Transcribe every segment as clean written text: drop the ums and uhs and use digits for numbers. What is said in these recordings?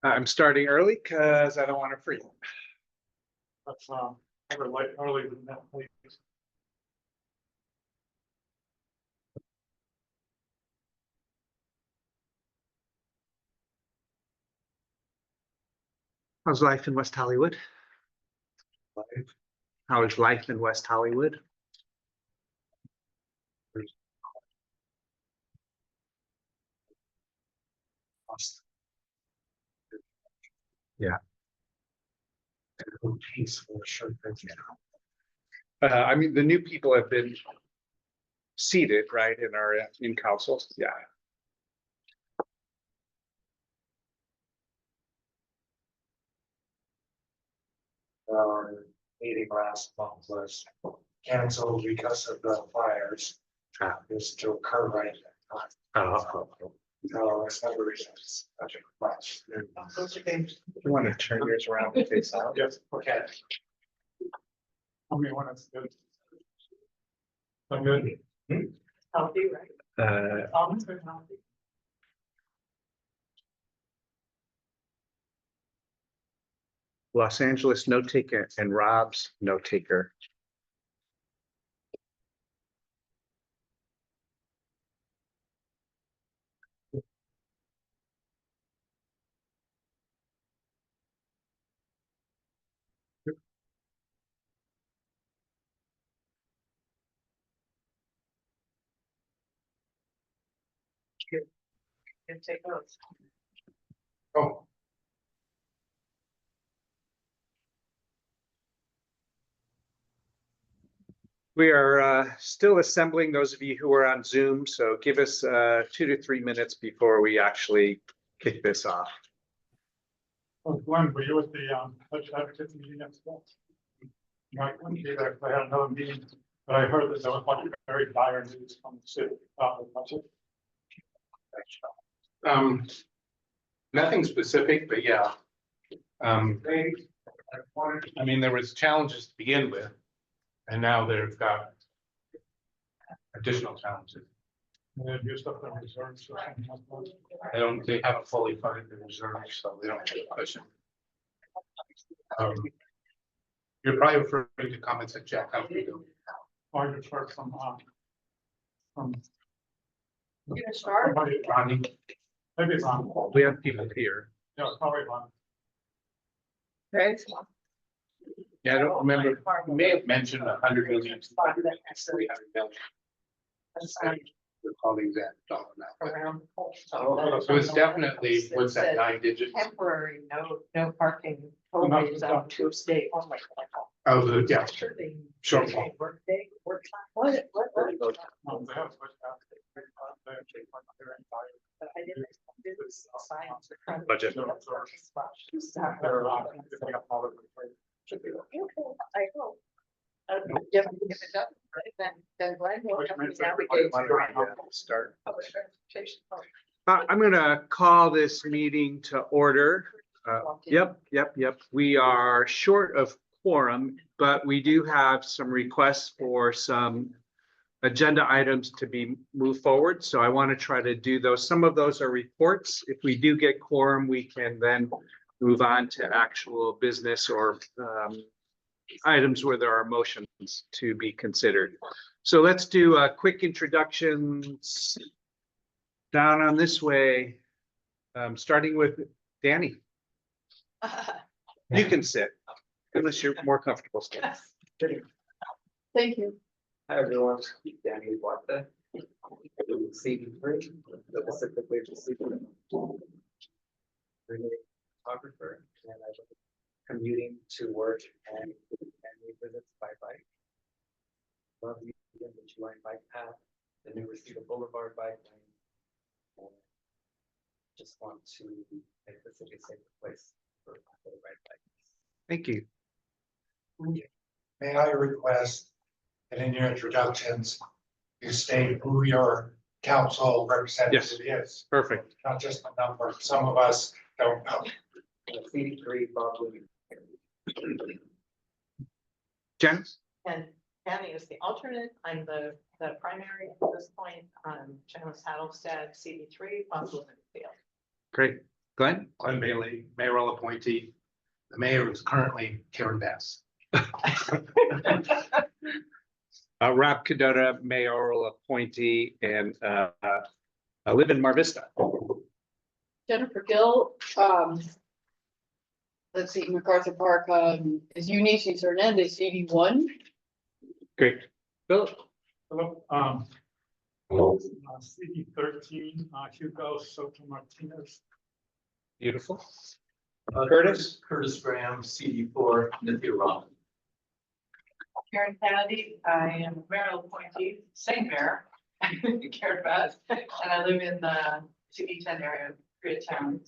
I'm starting early because I don't want to freeze. That's ever late early than that, please. How's life in West Hollywood? How is life in West Hollywood? Yeah. I mean, the new people have been seated, right, in our in councils. Yeah. Meeting last month was canceled because of the fires. This to occur right at that time. No, it's never reached such a much. You want to turn yours around and face out? Yes, okay. How many one is good? I'm good. Healthy, right? Almost very healthy. Los Angeles note taker and Rob's note taker. And take notes. Oh. We are still assembling, those of you who are on Zoom, so give us 2 to 3 minutes before we actually kick this off. Oh, Glenn, were you at the budget advocacy meeting yesterday? No, I couldn't be there because I had another meeting, but I heard that there was like very dire news from the city about the budget. Nothing specific, but yeah. I mean, there was challenges to begin with, and now they've got additional challenges. And they used up their reserves or something like that. They haven't fully funded the reserves, so they don't have a cushion. You're probably referring to comments that Jack helped you do. Or you heard from You gonna start? somebody, Rodney, maybe it's on. We have people here. Yeah, it's probably on. Right. yeah, I don't remember, you may have mentioned 100 million. 300 million. Recall the exact dollar amount. Around. So it's definitely, what's that, 9 digits? Temporary, no parking, always on Tuesday. Oh my God. Oh, yeah, Sure they. Sure. Work day, work time. What? No, they have switched out. They actually went there and died. But I didn't. Science. Budget. They're giving up all of it. Should be. I hope. If it doesn't, then Glenn will help me navigate. Start. Public transportation. I'm going to call this meeting to order. Yep. We are short of quorum, but we do have some requests for some agenda items to be moved forward. So I want to try to do those. Some of those are reports. If we do get quorum, we can then move on to actual business or items where there are motions to be considered. So let's do a quick introductions down on this way, starting with Danny. You can sit unless you're more comfortable standing. Thank you. Hi everyone, Danny Duarte, CV3, specifically the CV3 photographer, and I was commuting to work and visits by bike. Love using the two-line bike path, the new Reseda Boulevard bike lane. And just want to make the city a safer place for the ride bikes. Thank you. May I request that in your introductions, you state who your council representative is, Perfect. not just the number. Some of us don't know. CV3, Bob Louie. Jen? And Tammy is the alternate. I'm the primary at this point. Janice Hattlestad, CV3, Boswell Field. Great. Glenn? Glenn Bailey, mayoral appointee. The mayor is currently Karen Bass. Rob Cadota, mayoral appointee, and I live in Mar Vista. Jennifer Gill, let's see, MacArthur Park, is Eunice Hernandez, CD1. Great. Bill? Hello, CD 13, Hugo Soto Martinez. Beautiful. Curtis? Curtis Graham, CD4, Nithya Ram. Karen Kennedy, I am mayoral appointee, same mayor, Karen Bass, and I live in the CD10 area, Koreatown.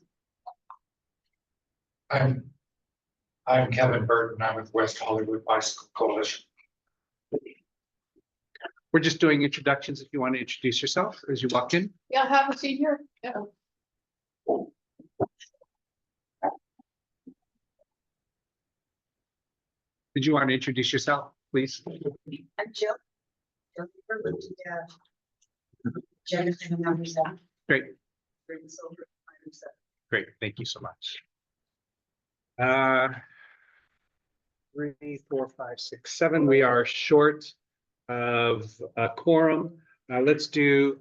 I'm Kevin Burton. I'm with West Hollywood Bicycle Coalition. We're just doing introductions. If you want to introduce yourself as you walk in. Yeah, have a seat here. Yeah. Did you want to introduce yourself, please? I'm Jill. Jennifer, number 7. Great. Bring silver, item 7. Great. Thank you so much. 3, 4, 5, 6, 7. We are short of a quorum. Let's do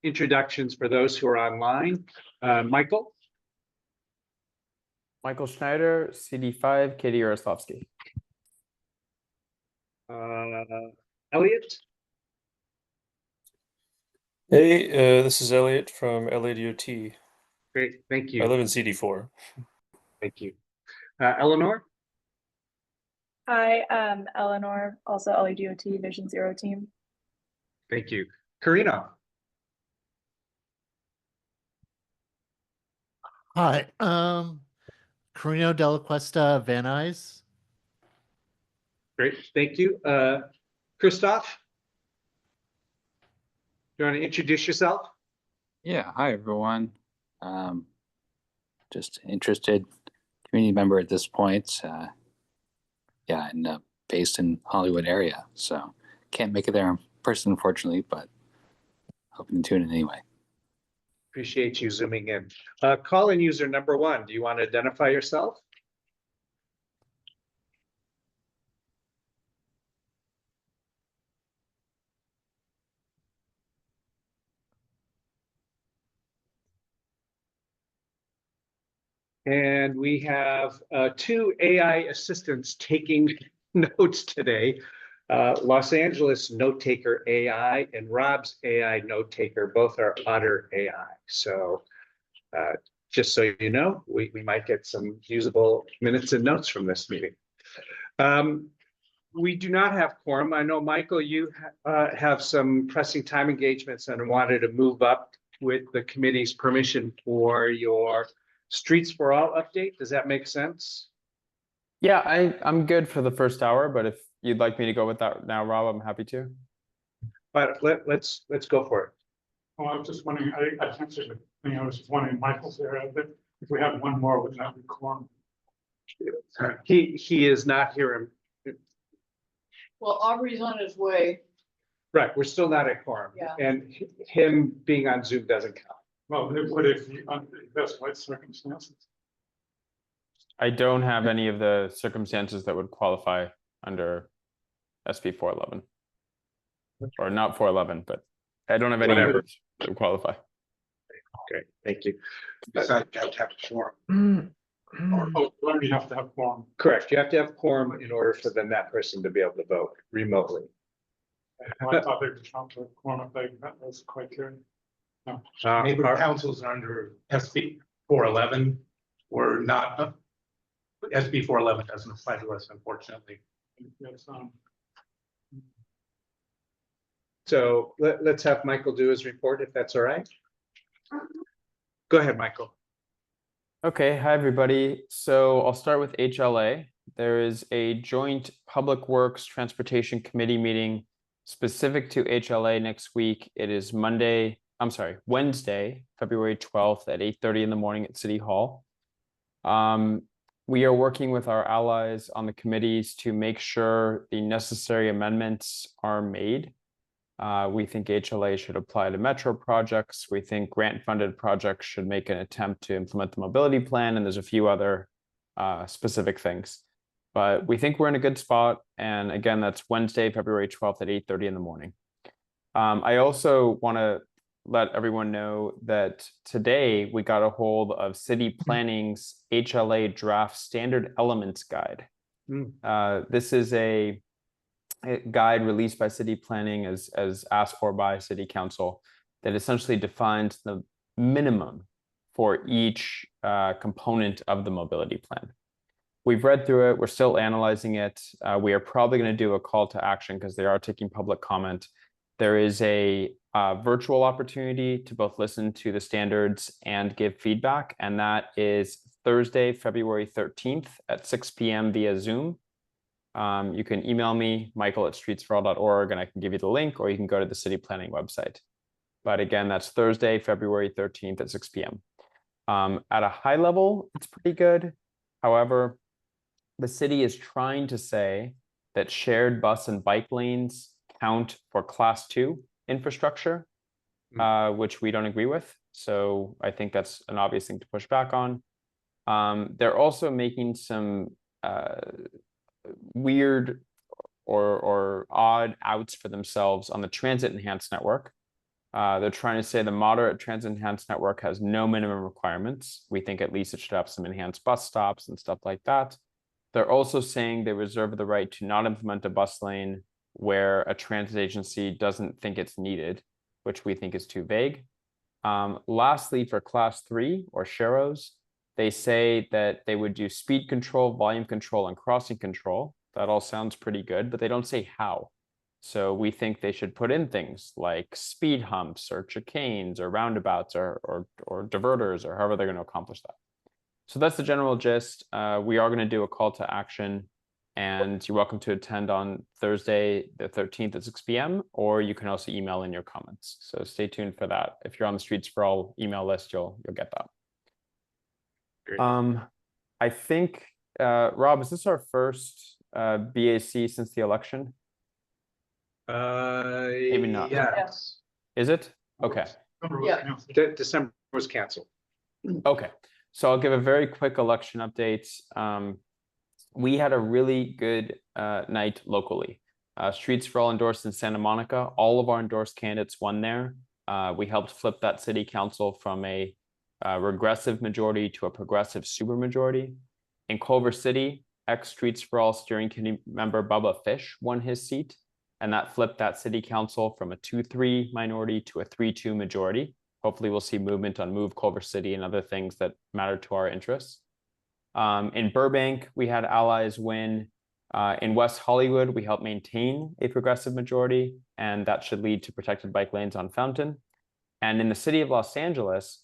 introductions for those who are online. Michael? Michael Schneider, CD5, Katie Yaroslavsky. Elliot? Hey, this is Elliot from LADOT. Great. Thank I you. live in CD4. Thank you. Eleanor? Hi, Eleanor, also LADOT Vision Zero team. Thank you. Karina? Hi, Carino Della Cuesta Van Nuys. Great. Thank you. Christoph? You want to introduce yourself? Yeah, hi everyone. Just interested community member at this point. Yeah, and based in Hollywood area, so can't make it there in person, unfortunately, but hoping to tune in anyway. Appreciate you zooming in. Call-in user number 1. Do you want to identify yourself? And we have 2 AI assistants taking notes today. Los Angeles Note Taker AI and Rob's AI Note Taker, both are Otter AI. So just so you know, we might get some usable minutes and notes from this meeting. We do not have quorum. I know, Michael, you have some pressing time engagements and wanted to move up with the committee's permission for your Streets for All update. Does that make sense? Yeah, I'm good for the first hour, but if you'd like me to go with that now, Rob, I'm happy to. But let's go for it. Oh, I was just wondering, I answered the thing, I was just wondering, Michael's there, if we have one more, would that be quorum? He is not here. Well, Aubrey's on his way. Right, we're still not at quorum. Yeah. And him being on Zoom doesn't count. Well, what if you, under the best right circumstances? I don't have any of the circumstances that would qualify under SB 411. Or not 411, but I don't have any Whatever. others that would qualify. Great, thank you. Besides, you have to have a forum. Oh, we have to have quorum. Correct, you have to have quorum in order for then that person to be able to vote remotely. I thought they could count for quorum if they met those criteria. Neighborhood councils under SB 411 were not. SB 411 doesn't apply to us, unfortunately. Yes, So let's have Michael do his report if that's all right. Go ahead, Michael. Okay, hi everybody. So I'll start with HLA. There is a joint Public Works Transportation Committee meeting specific to HLA next week. It is Wednesday, February 12th at 8:30 in the morning at City Hall. We are working with our allies on the committees to make sure the necessary amendments are made. We think HLA should apply to metro projects. We think grant-funded projects should make an attempt to implement the mobility plan, and there's a few other specific things. But we think we're in a good spot. And again, that's Wednesday, February 12th at 8:30 in the morning. I also want to let everyone know that today we got a hold of City Planning's HLA Draft Standard Elements Guide. This is a guide released by City Planning as asked for by City Council that essentially defines the minimum for each component of the mobility plan. We've read through it. We're still analyzing it. We are probably going to do a call to action because they are taking public comment. There is a virtual opportunity to both listen to the standards and give feedback, and that is Thursday, February 13th at 6 p.m. via Zoom. You can email me, michael@streetsforall.org, and I can give you the link, or you can go to the City Planning website. But again, that's Thursday, February 13th at 6 p.m. At a high level, it's pretty good. However, the city is trying to say that shared bus and bike lanes count for Class 2 infrastructure, which we don't agree with. So I think that's an obvious thing to push back on. They're also making some weird or odd outs for themselves on the transit enhanced network. They're trying to say the moderate transit enhanced network has no minimum requirements. We think at least it should have some enhanced bus stops and stuff like that. They're also saying they reserve the right to not implement a bus lane where a transit agency doesn't think it's needed, which we think is too vague. Lastly, for Class 3 or Sharrows, they say that they would do speed control, volume control, and crossing control. That all sounds pretty good, but they don't say how. So we think they should put in things like speed humps or chicanes or roundabouts or diverters or however they're going to accomplish that. So that's the general gist. We are going to do a call to action, and you're welcome to attend on Thursday, the 13th at 6 p.m., or you can also email in your comments. So stay tuned for that. If you're on the Streets for All email list, you'll get that. Great. I think, Rob, is this our first BAC since the election? Maybe not. Yes. Is it? Okay. Yeah. December was canceled. Okay. So I'll give a very quick election update. We had a really good night locally. Streets for All endorsed in Santa Monica. All of our endorsed candidates won there. We helped flip that city council from a regressive majority to a progressive supermajority. In Culver City, ex-Streets for All steering committee member Bubba Fish won his seat, and that flipped that city council from a 2-3 minority to a 3-2 majority. Hopefully we'll see movement on Move Culver City and other things that matter to our interests. In Burbank, we had allies win. In West Hollywood, we helped maintain a progressive majority, and that should lead to protected bike lanes on Fountain. And in the city of Los Angeles,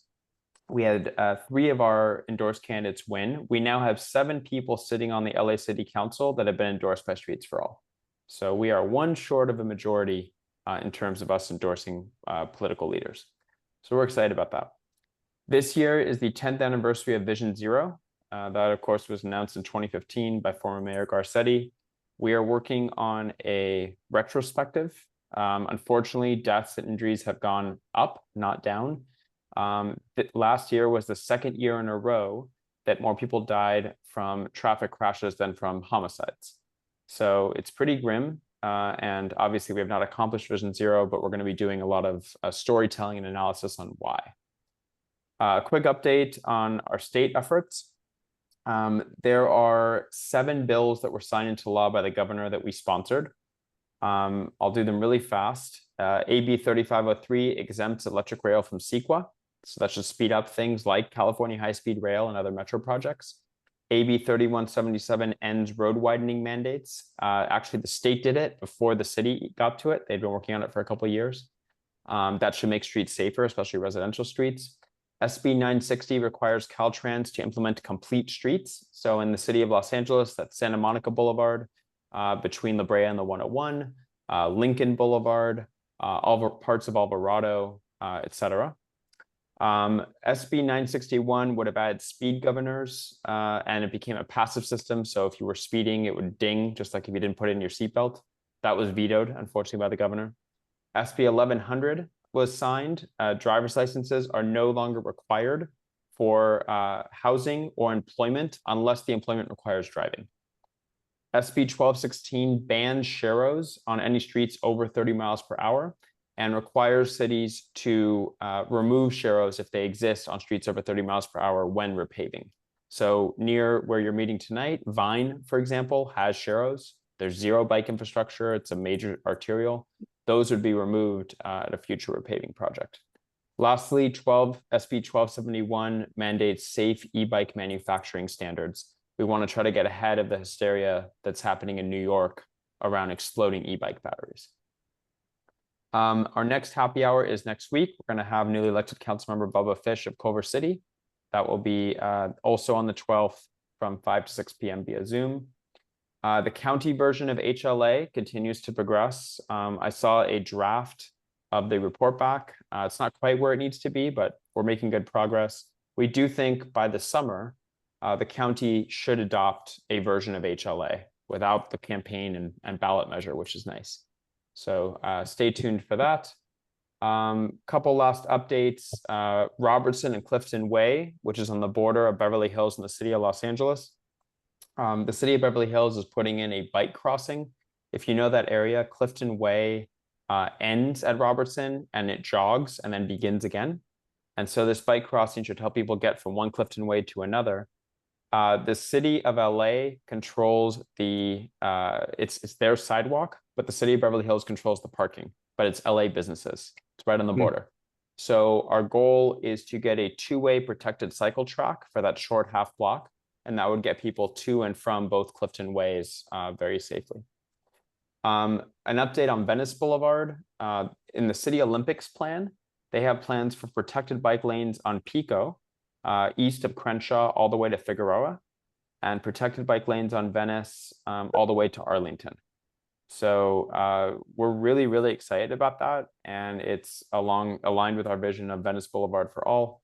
we had 3 of our endorsed candidates win. We now have 7 people sitting on the LA City Council that have been endorsed by Streets for All. So we are 1 short of a majority in terms of us endorsing political leaders. So we're excited about that. This year is the 10th anniversary of Vision Zero. That, of course, was announced in 2015 by former Mayor Garcetti. We are working on a retrospective. Unfortunately, deaths and injuries have gone up, not down. Last year was the 2nd year in a row that more people died from traffic crashes than from homicides. So it's pretty grim. And obviously, we have not accomplished Vision Zero, but we're going to be doing a lot of storytelling and analysis on why. A quick update on our state efforts. There are 7 bills that were signed into law by the governor that we sponsored. I'll do them really fast. AB 3503 exempts electric rail from CEQA. So that should speed up things like California high-speed rail and other metro projects. AB 3177 ends road widening mandates. Actually, the state did it before the city got to it. They've been working on it for a couple of years. That should make streets safer, especially residential streets. SB 960 requires Caltrans to implement complete streets. So in the city of Los Angeles, that's Santa Monica Boulevard, between La Brea and the 101, Lincoln Boulevard, all parts of Alvarado, etc. SB 961 would have added speed governors, and it became a passive system. So if you were speeding, it would ding, just like if you didn't put it in your seatbelt. That was vetoed, unfortunately, by the governor. SB 1100 was signed. Driver's licenses are no longer required for housing or employment unless the employment requires driving. SB 1216 bans sharrows on any streets over 30 miles per hour and requires cities to remove sharrows if they exist on streets over 30 miles per hour when repaving. So near where you're meeting tonight, Vine, for example, has sharrows. There's zero bike infrastructure. It's a major arterial. Those would be removed at a future repaving project. Lastly, SB 1271 mandates safe e-bike manufacturing standards. We want to try to get ahead of the hysteria that's happening in New York around exploding e-bike batteries. Our next happy hour is next week. We're going to have newly elected Councilmember Bubba Fish of Culver City. That will be also on the 12th from 5 to 6 p.m. via Zoom. The county version of HLA continues to progress. I saw a draft of the report back. It's not quite where it needs to be, but we're making good progress. We do think by the summer, the county should adopt a version of HLA without the campaign and ballot measure, which is nice. So stay tuned for that. Couple last updates. Robertson and Clifton Way, which is on the border of Beverly Hills and the city of Los Angeles. The city of Beverly Hills is putting in a bike crossing. If you know that area, Clifton Way ends at Robertson and it jogs and then begins again. And so this bike crossing should help people get from one Clifton Way to another. The city of LA controls it's their sidewalk, but the city of Beverly Hills controls the parking, but it's LA businesses. It's right on the border. So our goal is to get a two-way protected cycle track for that short half block, and that would get people to and from both Clifton Ways very safely. An update on Venice Boulevard. In the City Olympics plan, they have plans for protected bike lanes on Pico, east of Crenshaw, all the way to Figueroa, and protected bike lanes on Venice, all the way to Arlington. So we're really, really excited about that, and it's aligned with our vision of Venice Boulevard for all.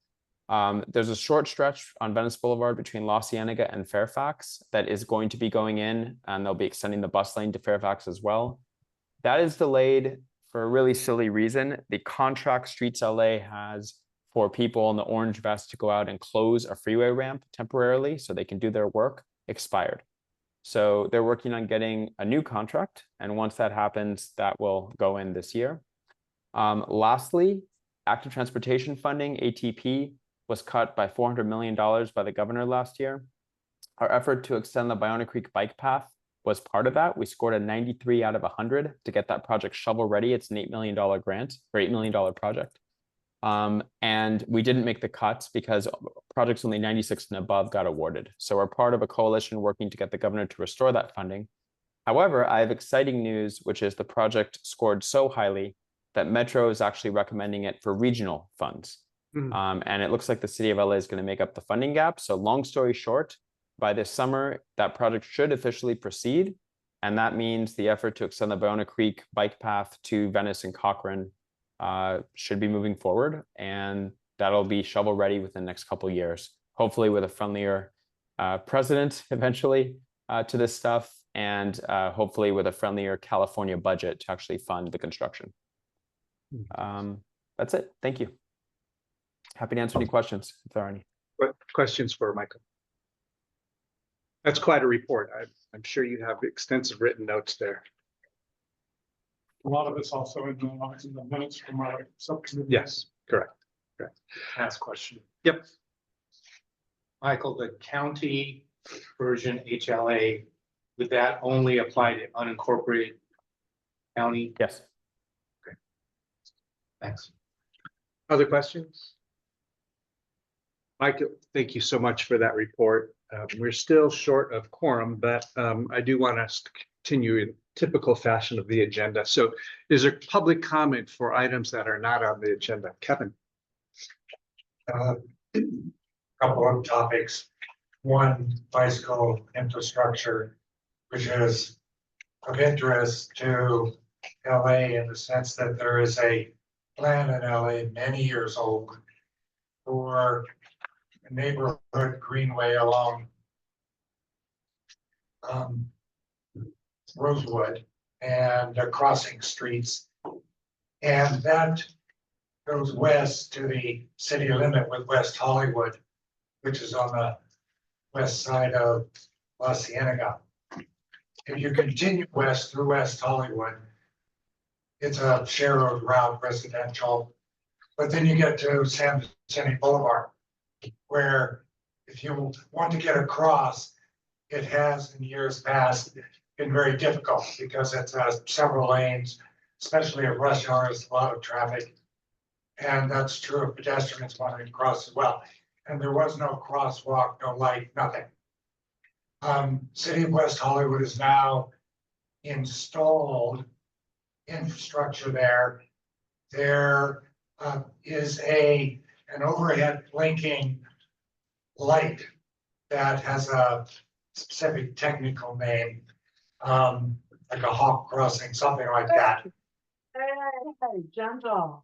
There's a short stretch on Venice Boulevard between La Cienega and Fairfax that is going to be going in, and they'll be extending the bus lane to Fairfax as well. That is delayed for a really silly reason. The contract Streets LA has for people in the orange vest to go out and close a freeway ramp temporarily so they can do their work expired. So they're working on getting a new contract, and once that happens, that will go in this year. Lastly, active transportation funding, ATP, was cut by $400 million by the governor last year. Our effort to extend the Ballona Creek bike path was part of that. We scored a 93 out of 100 to get that project shovel ready. It's an $8 million grant or $8 million project. And we didn't make the cuts because projects only 96 and above got awarded. So we're part of a coalition working to get the governor to restore that funding. However, I have exciting news, which is the project scored so highly that Metro is actually recommending it for regional funds. And it looks like the city of LA is going to make up the funding gap. So long story short, by this summer, that project should officially proceed. And that means the effort to extend the Ballona Creek bike path to Venice and Cochrane should be moving forward, and that'll be shovel ready within the next couple of years, hopefully with a friendlier president eventually to this stuff, and hopefully with a friendlier California budget to actually fund the construction. That's it. Thank you. Happy to answer any questions if there are any. Questions for Michael? That's quite a report. I'm sure you have extensive written notes there. A lot of it's also in the minutes from our subcommittee. Yes, correct. Ask question. Yep. Michael, the county version HLA, would that only apply to unincorporated county? Yes. Okay. Thanks. Other questions? Michael, thank you so much for that report. We're still short of quorum, but I do want us to continue in typical fashion of the agenda. So is there public comment for items that are not on the agenda? Kevin? Couple of topics. One, bicycle infrastructure, which is of interest to LA in the sense that there is a plan in LA many years old for a neighborhood greenway along Rosewood and crossing streets And that goes west to the city limit with West Hollywood, which is on the west side of La Cienega. If you continue west through West Hollywood, it's a share road route residential. But then you get to San Vicente Boulevard, where if you want to get across, it has in years past been very difficult because it's several lanes, especially at rush hour, there's a lot of traffic. And that's true of pedestrians wanting to cross as well. And there was no crosswalk, no light, nothing. City of West Hollywood is now installed infrastructure there. There is an overhead blinking light that has a specific technical name, like a hawk crossing, something like that. Hey, gentle.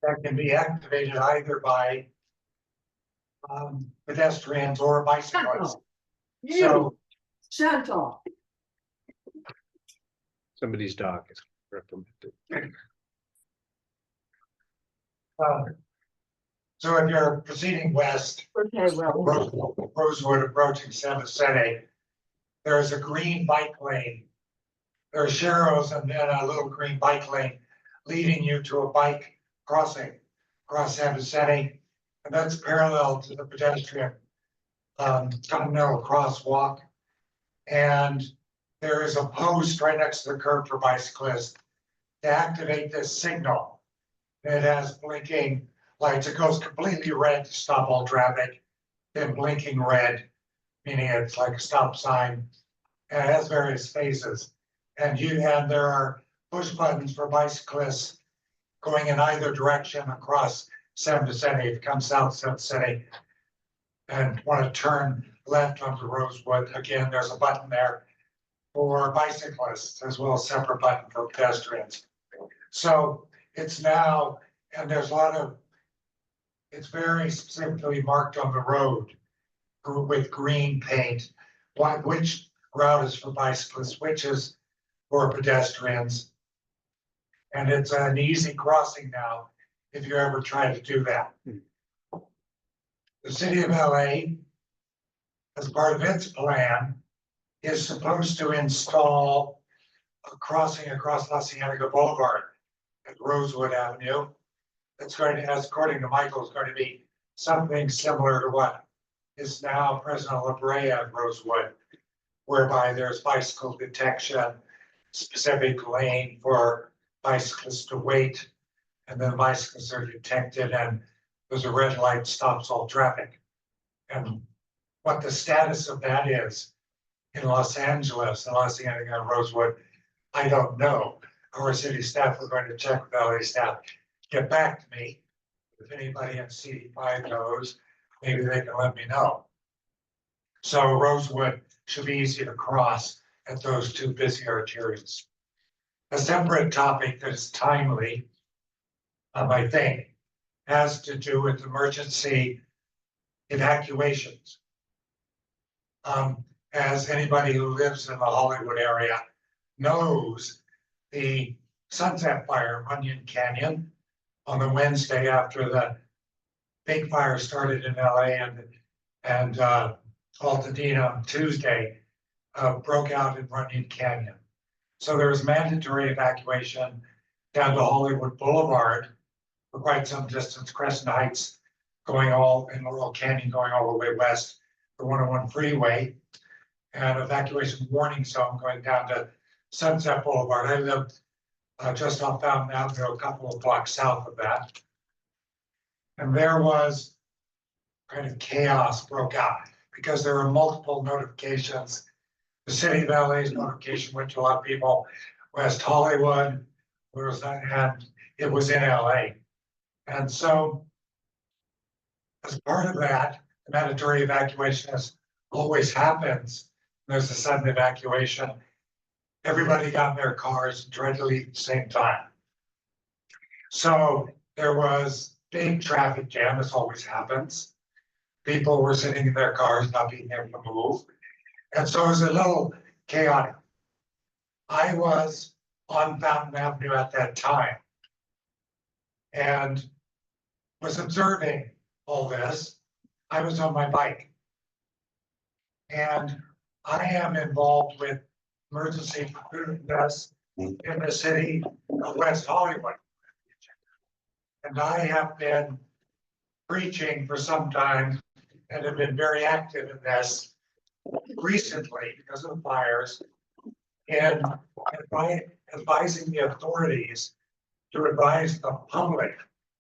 That can be activated either by pedestrians or bicyclists. So Gentle. Somebody's dog is reprimanded. so if you're proceeding west, Okay, well. Rosewood approaching San Vicente, there's a green bike lane. There are sharrows and then a little green bike lane leading you to a bike crossing across San Vicente. And that's parallel to the pedestrian continental crosswalk. And there is a post right next to the curb for bicyclists to activate this signal. It has blinking lights. It goes completely red to stop all traffic, then blinking red, meaning it's like a stop sign. And it has various phases. And there are push buttons for bicyclists going in either direction across San Vicente. If you come south San Vicente and want to turn left onto Rosewood, again, there's a button there for bicyclists as well as a separate button for pedestrians. So it's now, and there's a lot of, it's very specifically marked on the road with green paint, which route is for bicyclists, which is for pedestrians. And it's an easy crossing now if you ever try to do that. The city of LA, as part of its plan, is supposed to install a crossing across La Cienega Boulevard at Rosewood Avenue. It's going to, as according to Michael, is going to be something similar to what is now President La Brea at Rosewood, whereby there's bicycle detection, specific lane for bicyclists to wait, and then bicyclists are detected and there's a red light stops all traffic. And what the status of that is in Los Angeles and Los Angeles and Rosewood, I don't know. Our city staff are going to check with LA staff, get back to me. If anybody in CD5 knows, maybe they can let me know. So Rosewood should be easy to cross at those two busy arterials. A separate topic that is timely, I think, has to do with emergency evacuations. As anybody who lives in the Hollywood area knows, the Sunset Fire in Runyon Canyon on the Wednesday after the big fire started in LA and Altadena on Tuesday broke out in Runyon Canyon. So there was mandatory evacuation down to Hollywood Boulevard for quite some distance, Crescent Heights going all in Laurel Canyon going all the way west, the 101 freeway, and evacuation warning zone going down to Sunset Boulevard. I lived just off Fountain Avenue, a couple of blocks south of that. And there was kind of chaos broke out because there were multiple notifications. The city of LA's notification went to a lot of people. West Hollywood, and it was in LA. And so as part of that, the mandatory evacuation as always happens. There's a sudden evacuation. Everybody got in their cars and tried to leave at the same time. So there was big traffic jam, this always happens. People were sitting in their cars, not being able to move. And so it was a little chaotic. I was on Fountain Avenue at that time and was observing all this. I was on my bike. And I am involved with emergency preparedness in the city of West Hollywood. And I have been preaching for some time and have been very active in this recently because of the fires and advising the authorities to advise the public,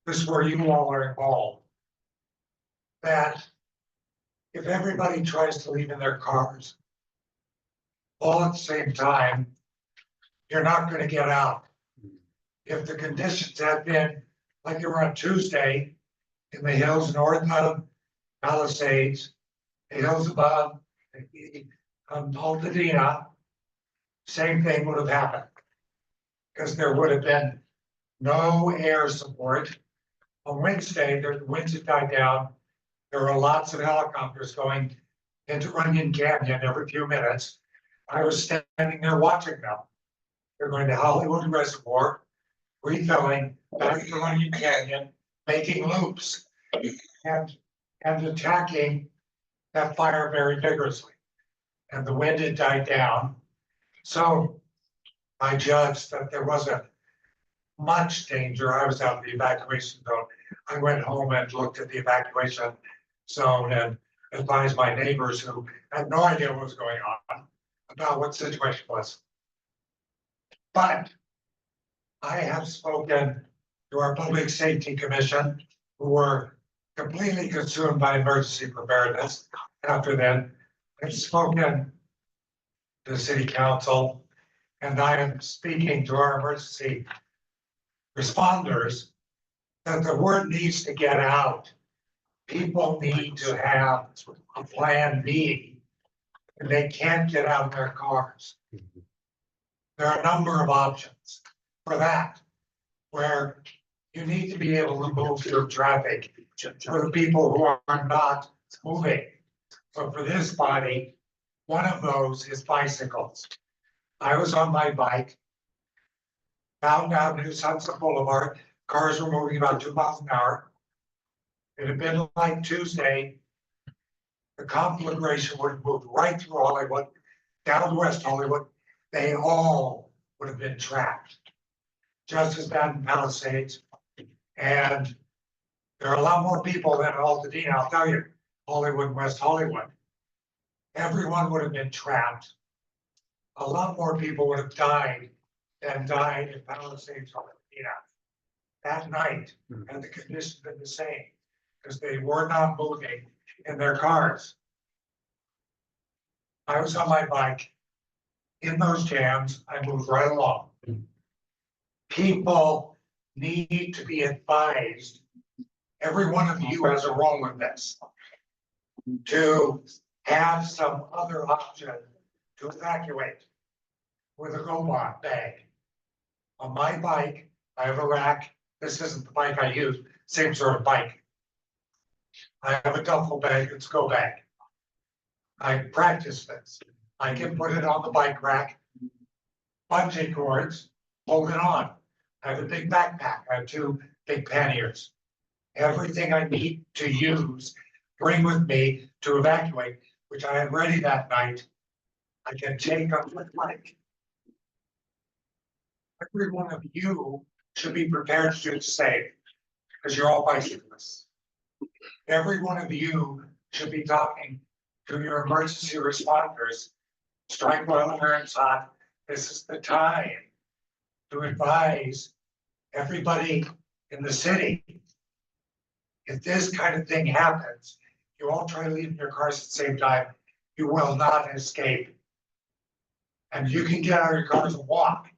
this is where you all are involved, that if everybody tries to leave in their cars all at the same time, you're not going to get out. If the conditions had been like they were on Tuesday in the hills north of Palisades, the hills above Altadena, same thing would have happened. Because there would have been no air support. On Wednesday, the winds had died down. There were lots of helicopters going into Runyon Canyon every few minutes. I was standing there watching them. They're going to Hollywood Reservoir, refilling, back to Runyon Canyon, making loops, and attacking that fire very vigorously. And the wind had died down. So I judged that there wasn't much danger. I was out of the evacuation zone. I went home and looked at the evacuation zone and advised my neighbors who had no idea what was going on about what the situation was. But I have spoken to our Public Safety Commission, who were completely consumed by emergency preparedness. After then, I've spoken to the City Council, and I am speaking to our emergency responders that the word needs to get out. People need to have a plan B, and they can't get out of their cars. There are a number of options for that, where you need to be able to move through traffic for the people who are not moving. So for this body, one of those is bicycles. I was on my bike, Fountain Avenue, Sunset Boulevard, cars were moving about 2 miles an hour. It had been like Tuesday, the conflagration would have moved right through Hollywood, down to West Hollywood. They all would have been trapped. Just as bad in Palisades. And there are a lot more people than Altadena, I'll tell you, Hollywood, West Hollywood. Everyone would have been trapped. A lot more people would have died than died in Palisades, Altadena. That night, and the conditions been the same, because they were not moving in their cars. I was on my bike. In those jams, I moved right along. People need to be advised, every one of you has a role in this, to have some other option to evacuate with a GoBot bag. On my bike, I have a rack. This isn't the bike I use, same sort of bike. I have a duffel bag, it's go bag. I practice this. I can put it on the bike rack, bungee cords, hold it on. I have a big backpack. I have 2 big panniers. Everything I need to use, bring with me to evacuate, which I had ready that night, I can take on my bike. Every one of you should be prepared to do the same, because you're all bicyclists. Every one of you should be talking to your emergency responders. Strike while the iron's hot. This is the time to advise everybody in the city. If this kind of thing happens, you all try to leave your cars at the same time, you will not escape. And you can get out of your cars and walk,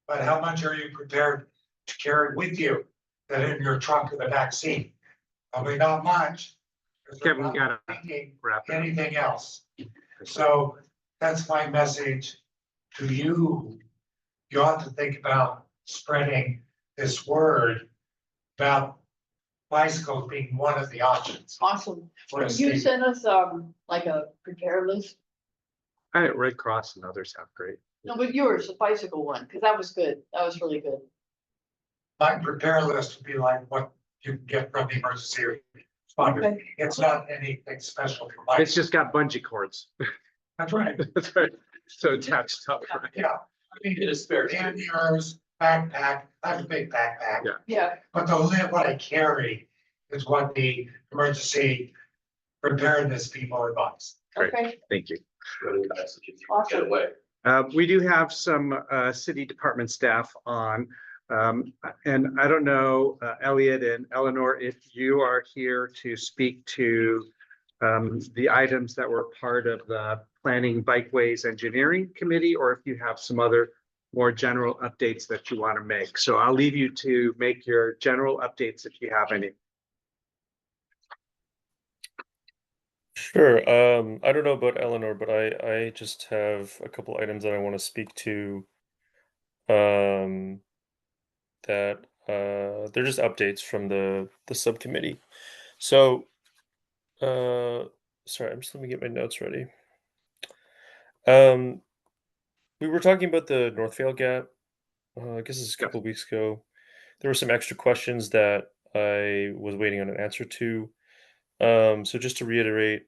but how much are you prepared to carry with you that in your trunk or the back seat? Probably not much. Kevin, you gotta wrap it up. Anything else. So that's my message to you. You ought to think about spreading this word about bicycles being one of the options. Awesome. for a Can you state. send us, like a prepare list? Red Cross and others have great. No, but yours, the bicycle one, because that was good. That was really good. My prepare list would be like what you can get from the emergency responders. It's not anything special for my. It's just got bungee cords. That's right. That's right. So attached up, right? Yeah. I mean, It is spare. panniers, backpack, I have a big backpack. Yeah. Yeah, But what I carry is what the emergency preparedness people advise. Great. okay, Thank you. awesome. Get away. We do have some city department staff on. And I don't know, Elliot and Eleanor, if you are here to speak to the items that were part of the Planning Bikeways Engineering Committee, or if you have some other more general updates that you want to make. So I'll leave you to make your general updates if you have any. Sure. I don't know about Eleanor, but I just have a couple items that I want to speak to. That they're just updates from the subcommittee. So, sorry, let me get my notes ready. We were talking about the Northvale gap. I guess this is a couple of weeks ago. There were some extra questions that I was waiting on an answer to. So just to reiterate,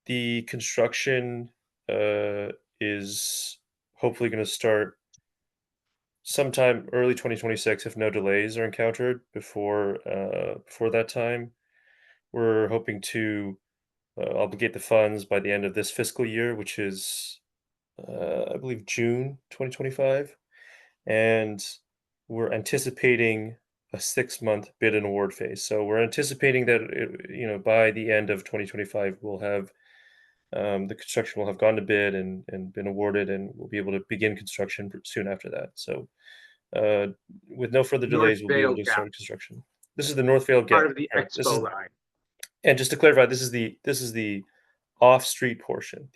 the construction is hopefully going to start sometime early 2026 if no delays are encountered before that time. We're hoping to obligate the funds by the end of this fiscal year, which is I believe June 2025, and we're anticipating a 6-month bid and award phase. So we're anticipating that by the end of 2025 we'll have the construction will have gone to bid and been awarded, and we'll be able to begin construction soon after that. So with no further delays, we'll be able to start construction. This is the Northvale gap. Part of the expo line. And just to clarify, this is the off-street portion,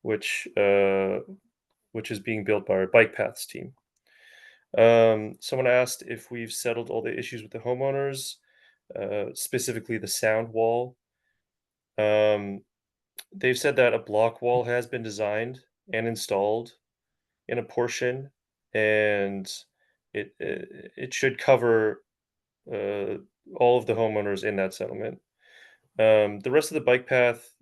which is being built by our bike paths team. Someone asked if we've settled all the issues with the homeowners, specifically the sound wall. They've said that a block wall has been designed and installed in a portion, and it should cover all of the homeowners in that settlement. The rest of the bike path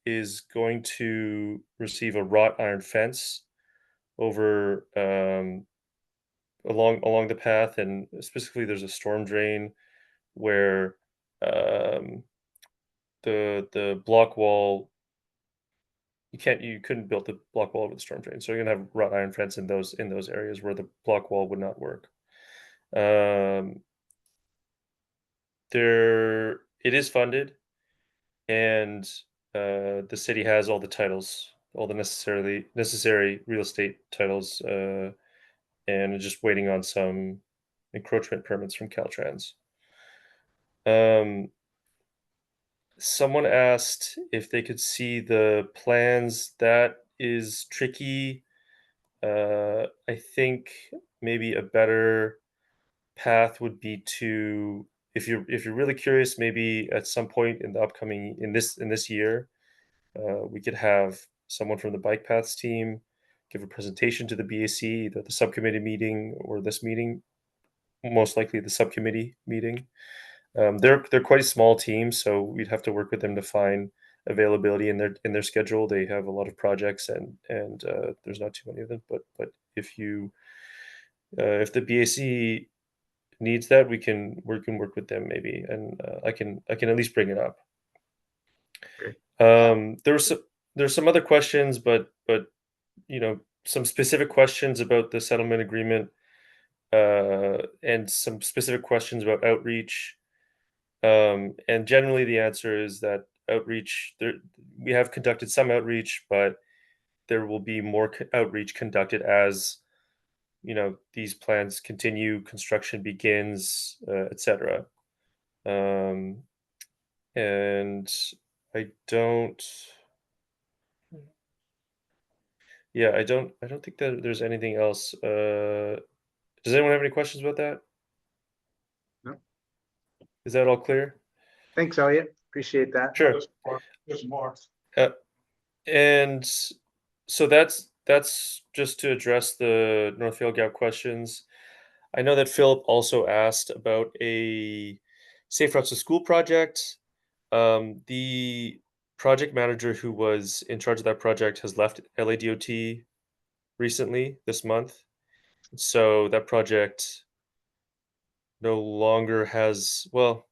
is going to receive a wrought iron fence over along the path, and specifically there's a storm drain where the block wall you couldn't build the block wall over the storm drain, so you're gonna have wrought iron fence in those areas where the block wall would not work. It is funded, and the city has all the titles, all the necessary real estate titles, and just waiting on some encroachment permits from Caltrans. Someone asked if they could see the plans. That is tricky. I think maybe a better path would be to, if you're really curious, maybe at some point in the upcoming in this year, we could have someone from the bike paths team give a presentation to the BAC, either the subcommittee meeting or this meeting, most likely the subcommittee meeting. They're quite a small team, so we'd have to work with them to find availability in their schedule. They have a lot of projects, and there's not too many of them. But if the BAC needs that, we can work with them maybe, and I can at least bring it up. There's some other questions, but some specific questions about the settlement agreement, and some specific questions about outreach. And generally the answer is that outreach, we have conducted some outreach, but there will be more outreach conducted as these plans continue, construction begins, etc. And I don't think that there's anything else. Does anyone have any questions about that? No. Is that all clear? Thanks, Elliot. Appreciate that. Sure. There's more. And so that's just to address the Northfield Gap questions. I know that Philip also asked about a Safe Routes to School project. The project manager who was in charge of that project has left LADOT recently this month. So that project no longer has, well,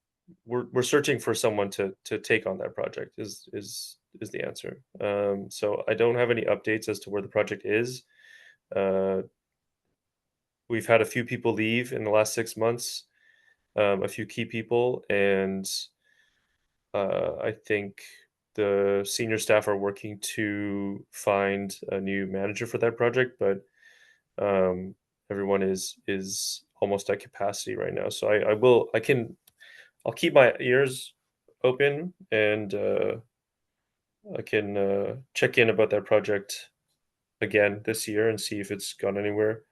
we're searching for someone to take on that project is the answer. So I don't have any updates as to where the project is. We've had a few people leave in the last 6 months, a few key people, and I think the senior staff are working to find a new manager for that project, but everyone is almost at capacity right now. So I'll keep my ears open, and I can check in about that project again this year and see if it's gone anywhere.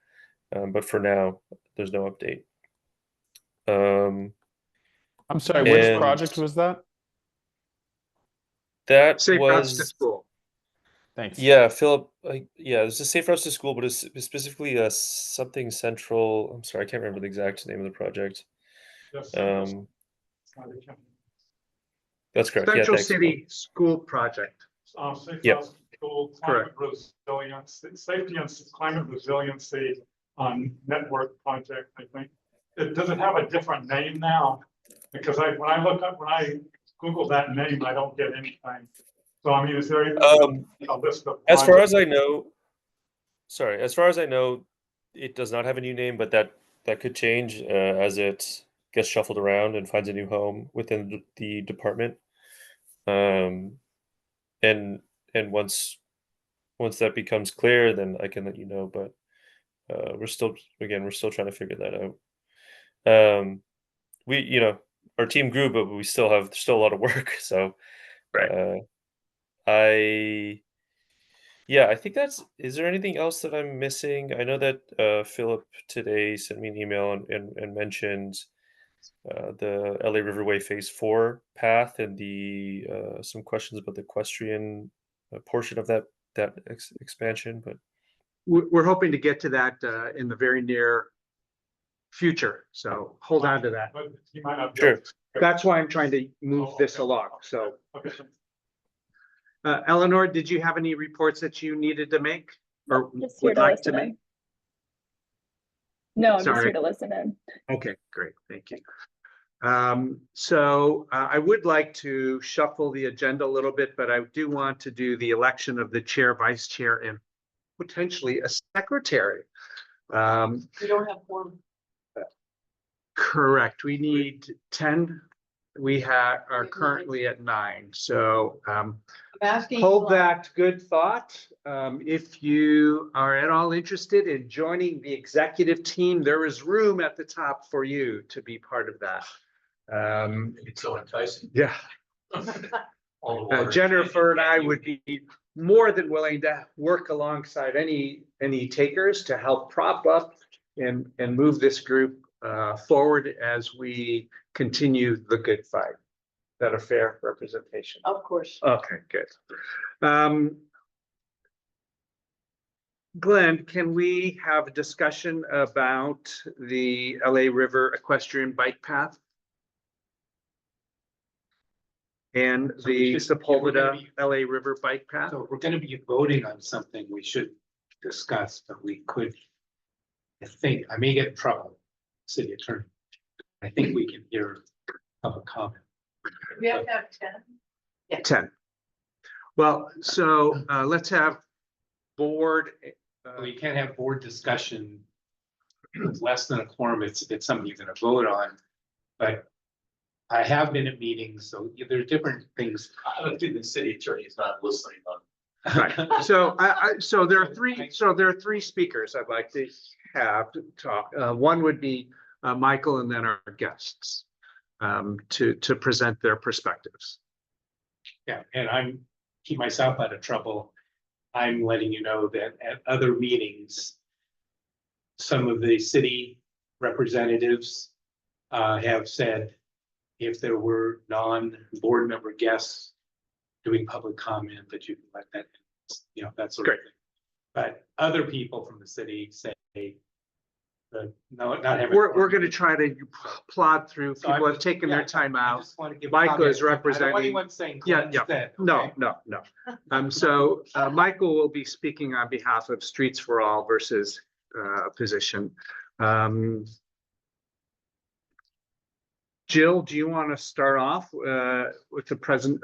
But for now, there's no update. I'm sorry, which and project was that? that Safe routes to was school. Thanks. yeah, Philip. Yeah, it's a Safe Routes to School, but it's specifically something central. I'm sorry, I can't remember the exact name of the project. Yes. That's correct. Yeah, Central thanks, Phil. City School Project. Safe Yep. routes to school, climate resilience, safety and climate resiliency on network project, I think. Does it have a different name now? Because when I Google that name, I don't get anything. So I mean, is there a list of? As far as I know, it does not have a new name, but that could change as it gets shuffled around and finds a new home within the department. And once that becomes clear, then I can let you know. But we're still trying to figure that out. Our team grew, but we still have a lot of work. So I think is there anything else that I'm missing? I know that Philip today sent me an email and mentioned the LA Riverway Phase 4 path and the some questions about the equestrian portion of that expansion, but We're hoping to get to that in the very near future. So hold on to that. But he might not be Sure. able to- That's why I'm trying to move this along. So Okay. Eleanor, did you have any reports that you needed to make or Just here would to like to listen make? in. No, I'm just Sorry. here to listen in. Okay, great. Thank you. So I would like to shuffle the agenda a little bit, but I do want to do the election of the chair, vice chair, and potentially a secretary. You don't have one. Correct. We need 10. We are currently at 9. So I'm asking. hold that good thought. If you are at all interested in joining the executive team, there is room at the top for you to be part of that. It's so enticing. Yeah. All the water. Jennifer and I would be more than willing to work alongside any takers to help prop up and move this group forward as we continue the good fight. Is that a fair representation? Of course. Okay, good. Glenn, can we have a discussion about the LA River equestrian bike path? And So we the should- we're gonna Sepulveda LA River bike path? So we're gonna be voting on something we should discuss, but we could. I may get in trouble, city attorney. I think we can hear public comment. We have to have 10. 10. Well, so let's have board. We can't have board discussion. With less than a quorum, it's something you're gonna vote on, but. I have been at meetings, so there are different things. I don't think the city attorney is not listening on. Right. So so there are three speakers I'd like to have to talk. One would be Michael and then our guests to present their perspectives. Yeah, and keep myself out of trouble. I'm letting you know that at other meetings, some of the city representatives have said if there were non-board member guests doing public comment, that you can let that, that sort of thing. But other people from the city say, no, not everyone. We're gonna try to plod through. So I'm People have just- taken yeah, their time I out. just want to give Michael comments. is I don't want representing- anyone saying Yeah, Glenn yeah. said, No, okay? no. So Michael will be speaking on behalf of Streets for All versus position. Jill, do you want to start off with the present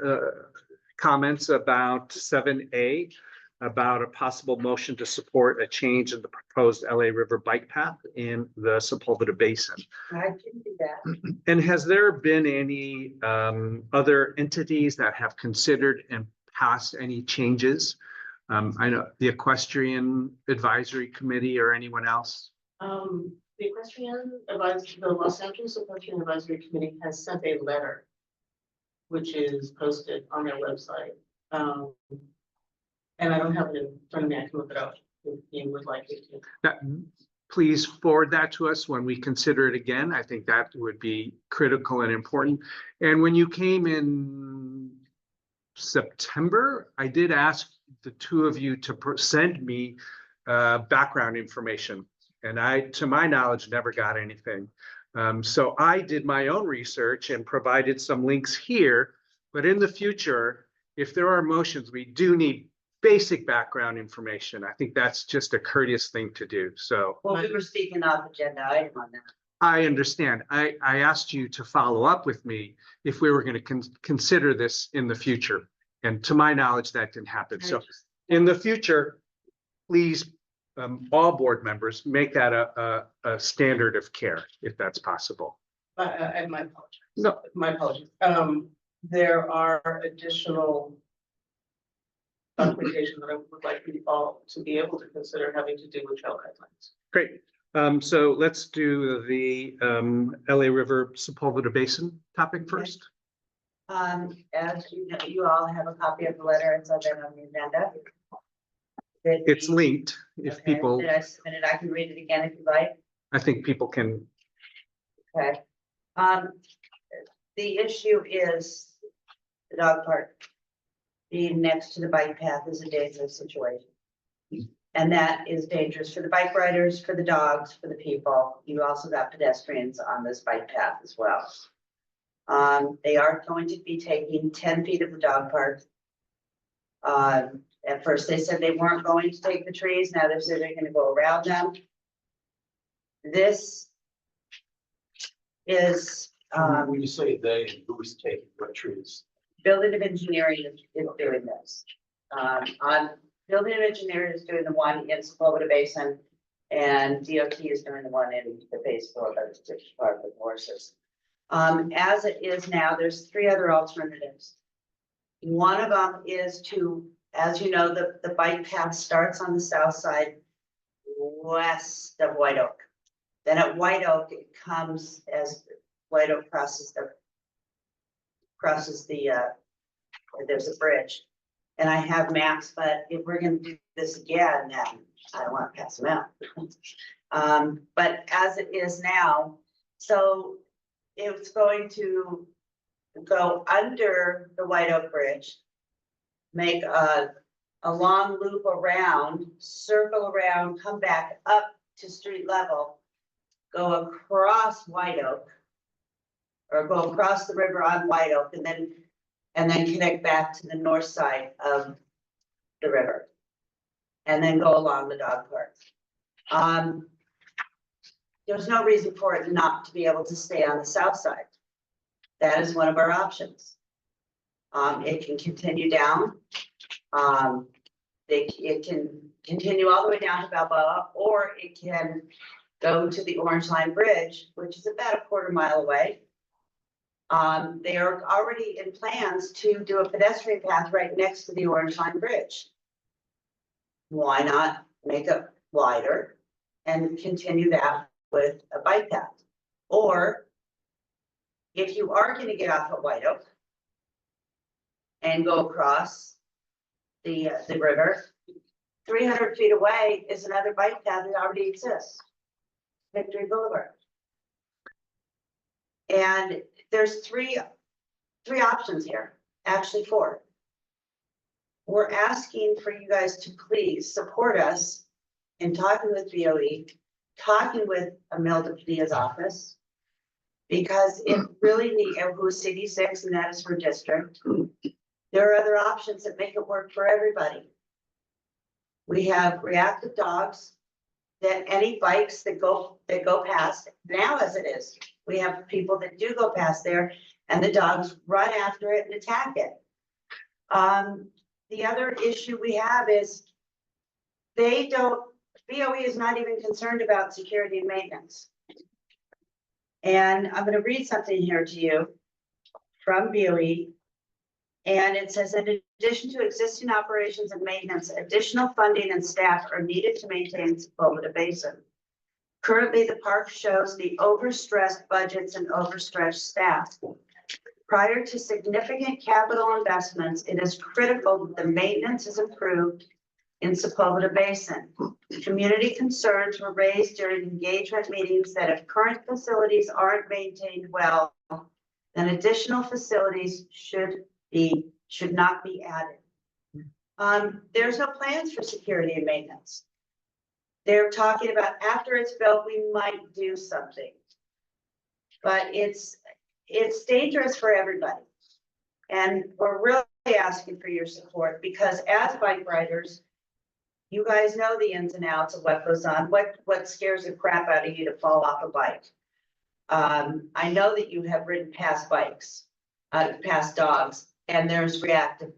comments about 7A, about a possible motion to support a change in the proposed LA River bike path in the Sepulveda Basin? I can do that. And has there been any other entities that have considered and passed any changes? I know the Equestrian Advisory Committee or anyone else? The the Los Angeles Equestrian Advisory Committee has sent a letter, which is posted on their website. And I don't have it in front of me, I can look it up if you would like it to. Please forward that to us when we consider it again. I think that would be critical and important. And when you came in September, I did ask the two of you to send me background information. And I, to my knowledge, never got anything. So I did my own research and provided some links here. But in the future, if there are motions, we do need basic background information. I think that's just a courteous thing to do. So Well, we were speaking off agenda item on that. I understand. I asked you to follow up with me if we were going to consider this in the future. And to my knowledge, that didn't happen. So in the future, please, all board members, make that a standard of care, if that's possible. And my apologies. No. My apologies. There are additional documentation that I would like you all to be able to consider having to do with trail guidelines. Great. So let's do the LA River Sepulveda Basin topic first. As you know, you all have a copy of the letter, it's on the agenda. It's linked. If Okay, people, Did I submit it? I can read it again if you like. I think people can. Okay. The issue is the dog park being next to the bike path is a dangerous situation. And that is dangerous for the bike riders, for the dogs, for the people. You also got pedestrians on this bike path as well. They are going to be taking 10 feet of the dog park. At first they said they weren't going to take the trees. Now they're saying they're going to go around them. This is When you say they, who's taking what trees? Building of Engineering is doing this. Building of Engineering is doing the one in Sepulveda Basin, and DOT is doing the one in the Phase 4 by the part of the horses. As it is now, there's 3 other alternatives. One of them is to, as you know, the bike path starts on the south side west of White Oak. Then at White Oak, it comes as White Oak crosses the there's a bridge. And I have maps, but if we're gonna do this again, then I don't want to pass them out. But as it is now, so it's going to go under the White Oak Bridge, make a long loop around, circle around, come back up to street level, go across White Oak, or go across the river on White Oak, and then connect back to the north side of the river. And then go along the dog park. There's no reason for it not to be able to stay on the south side. That is one of our options. It can continue down. It can continue all the way down to Balboa, or it can go to the Orange Line Bridge, which is about a quarter mile away. They are already in plans to do a pedestrian path right next to the Orange Line Bridge. Why not make it wider and continue that with a bike path? Or if you are going to get off at White Oak and go across the river, 300 feet away is another bike path that already exists, Victory Boulevard. And there's three options here, actually 4. we're asking for you guys to please support us in talking with BOE, talking with Imelda Padilla's office. Because it really need, who's CD6 and that is her district. There are other options that make it work for everybody. We have reactive dogs, that any bikes that go past, now as it is, we have people that do go past there and the dogs run after it and attack it. The other issue we have is BOE is not even concerned about security and maintenance. And I'm gonna read something here to you from BOE. And it says, in addition to existing operations and maintenance, additional funding and staff are needed to maintain Sepulveda Basin. Currently, the park shows the overstressed budgets and overstretched staff. Prior to significant capital investments, it is critical that the maintenance is improved in Sepulveda Basin. Community concerns were raised during engagement meetings that if current facilities aren't maintained well, then additional facilities should not be added. There's no plans for security and maintenance. They're talking about after it's built, we might do something. But it's dangerous for everybody. And we're really asking for your support because as bike riders, you guys know the ins and outs of what goes on, what scares the crap out of you to fall off a bike. I know that you have ridden past bikes, past dogs, and there's reactive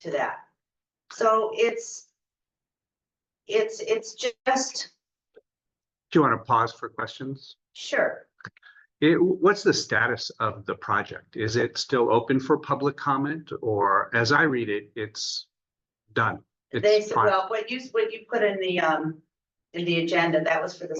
to that. So it's just. Do you want to pause for questions? Sure. What's the status of the project? Is it still open for public comment, or as I read it, it's done? They said, well, what you put in the agenda, that was for the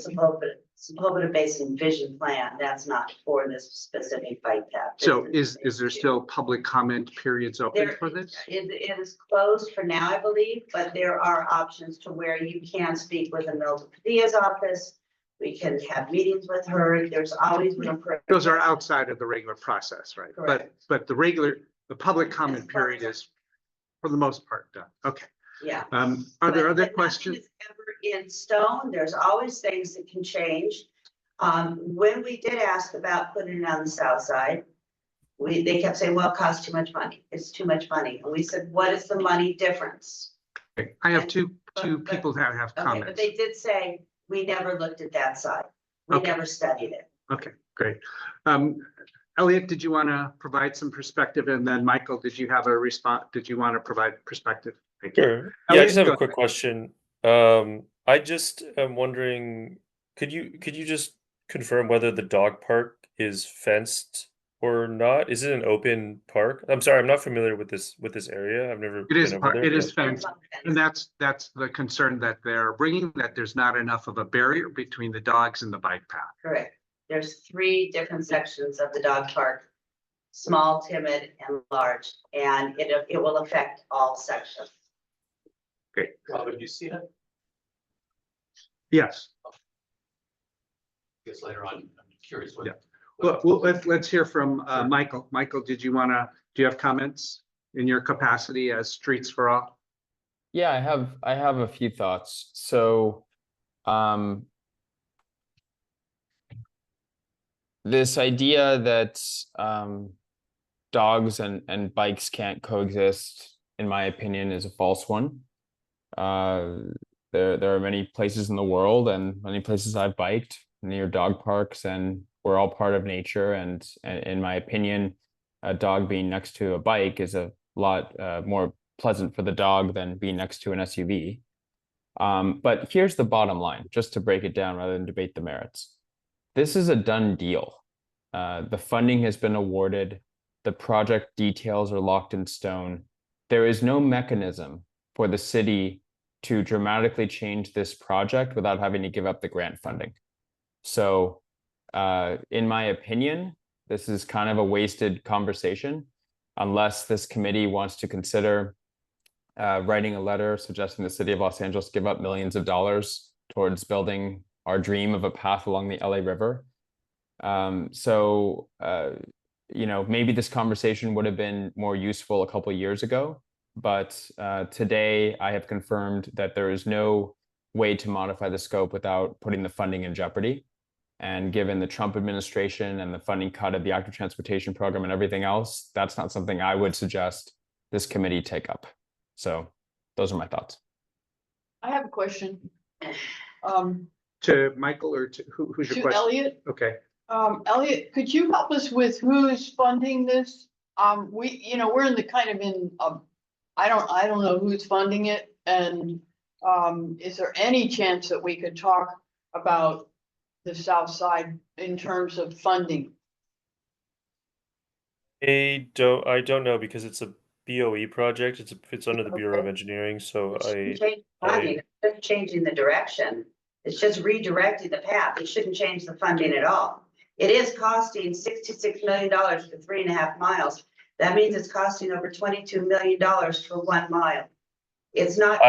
Sepulveda Basin Vision Plan. That's not for this specific bike path. So is there still public comment periods open for this? It is closed for now, I believe, but there are options to where you can speak with Imelda Padilla's office. We can have meetings with her. There's always room for. Those are outside of the regular process, right? Correct. But the public comment period is for the most part done. Okay. Yeah. Are there But other nothing questions? is ever in stone. There's always things that can change. When we did ask about putting it on the south side, they kept saying, well, it costs too much money. It's too much money. And we said, what is the money difference? Okay. I have two people that have Okay, comments. but they did say, we never looked at that side. We Okay. never studied it. Okay, great. Elliot, did you want to provide some perspective? And then Michael, did you have a response? Did you want to provide perspective? Thank you. Sure. Yeah, I Elliot, just have go a quick ahead. question. I just am wondering, could you just confirm whether the dog park is fenced or not? Is it an open park? I'm sorry, I'm not familiar with this area. I've never It is been over there. it is but- fenced, and that's the concern that they're bringing, that there's not enough of a barrier between the dogs and the bike path. Correct. There's 3 different sections of the dog park, small, timid, and large, and it will affect all sections. Okay. Rob, have you seen it? Yes. Guess later on, I'm curious what. Yeah. Well, let's hear from Michael. Michael, do you have comments in your capacity as Streets for All? Yeah, I have a few thoughts. So, this idea that dogs and bikes can't coexist, in my opinion, is a false one. There are many places in the world and many places I've biked near dog parks, and we're all part of nature. And in my opinion, a dog being next to a bike is a lot more pleasant for the dog than being next to an SUV. But here's the bottom line, just to break it down rather than debate the merits. This is a done deal. The funding has been awarded. The project details are locked in stone. There is no mechanism for the city to dramatically change this project without having to give up the grant funding. So, in my opinion, this is kind of a wasted conversation unless this committee wants to consider writing a letter suggesting the city of Los Angeles give up millions of dollars towards building our dream of a path along the LA River. You know, maybe this conversation would have been more useful a couple of years ago, But today I have confirmed that there is no way to modify the scope without putting the funding in jeopardy. And given the Trump administration and the funding cut of the active transportation program and everything else, that's not something I would suggest this committee take up. So those are my thoughts. I have a question. To Michael or to who's your To question? Elliot. Okay. Elliot, could you help us with who's funding this? We're in the kind of I don't know who's funding it, and is there any chance that we could talk about the South Side in terms of funding? I don't know because it's a BOE project. It's under the Bureau of Engineering, so It's changing the direction. It's just redirecting the path. It shouldn't change the funding at all. It is costing $66 million for 3.5 miles. That means it's costing over $22 million for 1 mile. It's not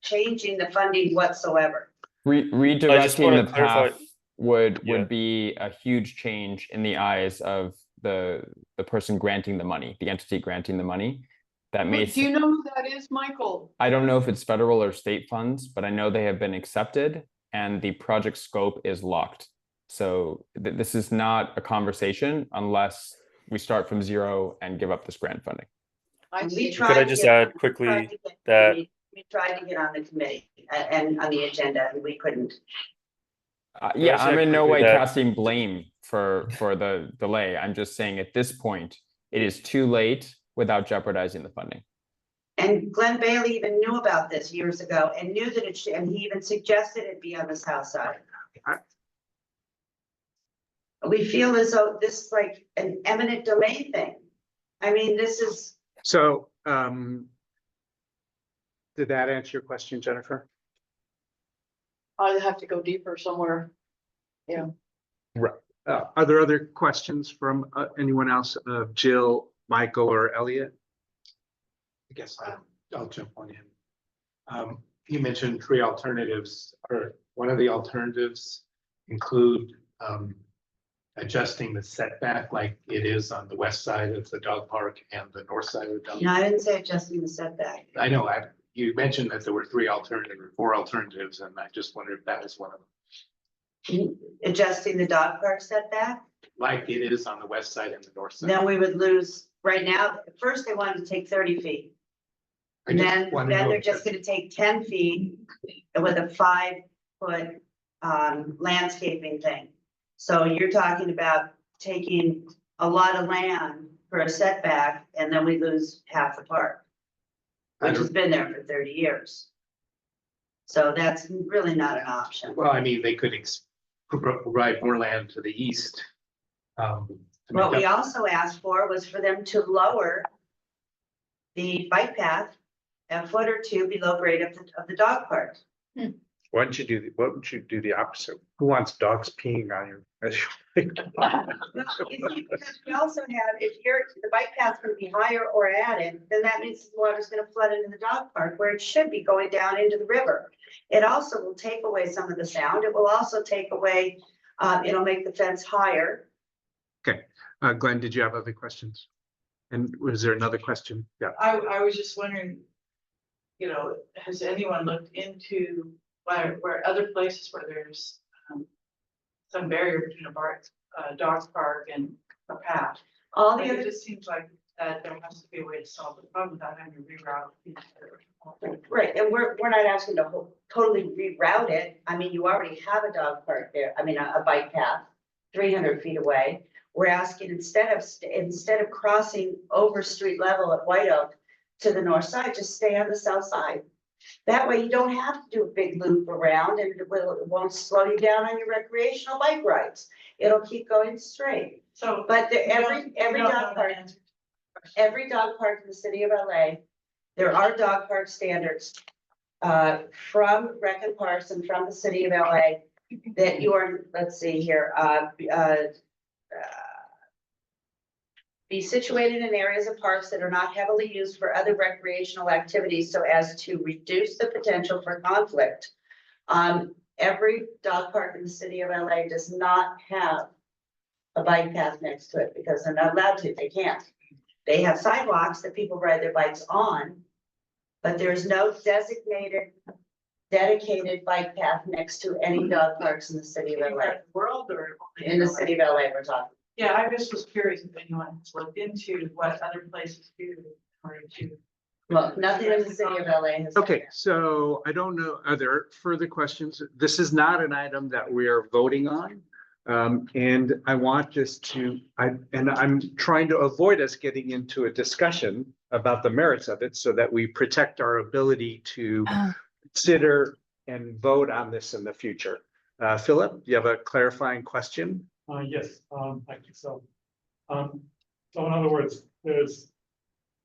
changing the funding whatsoever. Redirecting the path would Yeah. be a huge change in the eyes of the person granting the money, the entity granting the money. That may. Do you know who that is, Michael? I don't know if it's federal or state funds, but I know they have been accepted and the project scope is locked. So this is not a conversation unless we start from zero and give up this grant funding. Could I just add quickly that we tried to get on the committee and on the agenda, and we couldn't. Yeah, I'm in no way casting blame for the delay. I'm just saying at this point, it is too late without jeopardizing the funding. And Glenn Bailey even knew about this years ago and knew that it should, and he even suggested it be on the south side. We feel as though this is like an eminent domain thing. I mean, this is. So, did that answer your question, Jennifer? I'd have to go deeper somewhere. Yeah. Right. Are there other questions from anyone else? Jill, Michael, or Elliot? I guess I'll jump on in. You mentioned 3 alternatives, or one of the alternatives include adjusting the setback like it is on the west side of the dog park and the north side of the dog. No, I didn't say adjusting the setback. I know, you mentioned that there were 4 alternatives, and I just wondered if that was one of them. Adjusting the dog park setback? Like it is on the west side and the north side. Then we would lose, right now, at first they wanted to take 30 feet. And then they're just gonna take 10 feet with a 5-foot landscaping thing. So you're talking about taking a lot of land for a setback, and then we lose half the park, which has been there for 30 years. So that's really not an option. Well, I mean, they could provide more land to the east. What we also asked for was for them to lower the bike path a foot or 2 below grade of the dog park. Why don't you do the opposite? Who wants dogs peeing on you? Because we also have, if the bike path's gonna be higher or added, then that means the water's gonna flood into the dog park where it should be going down into the river. It also will take away some of the sound. It will also take away, it'll make the fence higher. Okay, Glenn, did you have other questions? And was there another question? Yeah. I was just wondering, has anyone looked into where other places where there's some barrier between a dog park and a path? It just seems like that there has to be a way to solve the problem without having to reroute. Right, and we're not asking to totally reroute it. I mean, you already have a dog park there, I mean, a bike path 300 feet away. We're asking instead of crossing over street level at White Oak to the north side, just stay on the south side. That way you don't have to do a big loop around, and it won't slow you down on your recreational bike rides. It'll keep going straight. So, but every dog park in the city of LA, there are dog park standards from Rec and Parks and from the city of LA that you are, let's see here, be situated in areas of parks that are not heavily used for other recreational activities so as to reduce the potential for conflict. Every dog park in the city of LA does not have a bike path next to it because they're not allowed to, they can't. They have sidewalks that people ride their bikes on, but there's no dedicated bike path next to any dog parks in the city of LA. World or? In the city of LA, we're talking. Yeah, I just was curious if anyone has looked into what other places do in order to. Well, nothing in the city of LA has. Okay, so I don't know, are there further questions? This is not an item that we are voting on. And I want just to, I'm trying to avoid us getting into a discussion about the merits of it so that we protect our ability to consider and vote on this in the future. Philip, you have a clarifying question? Yes, I think so. So in other words,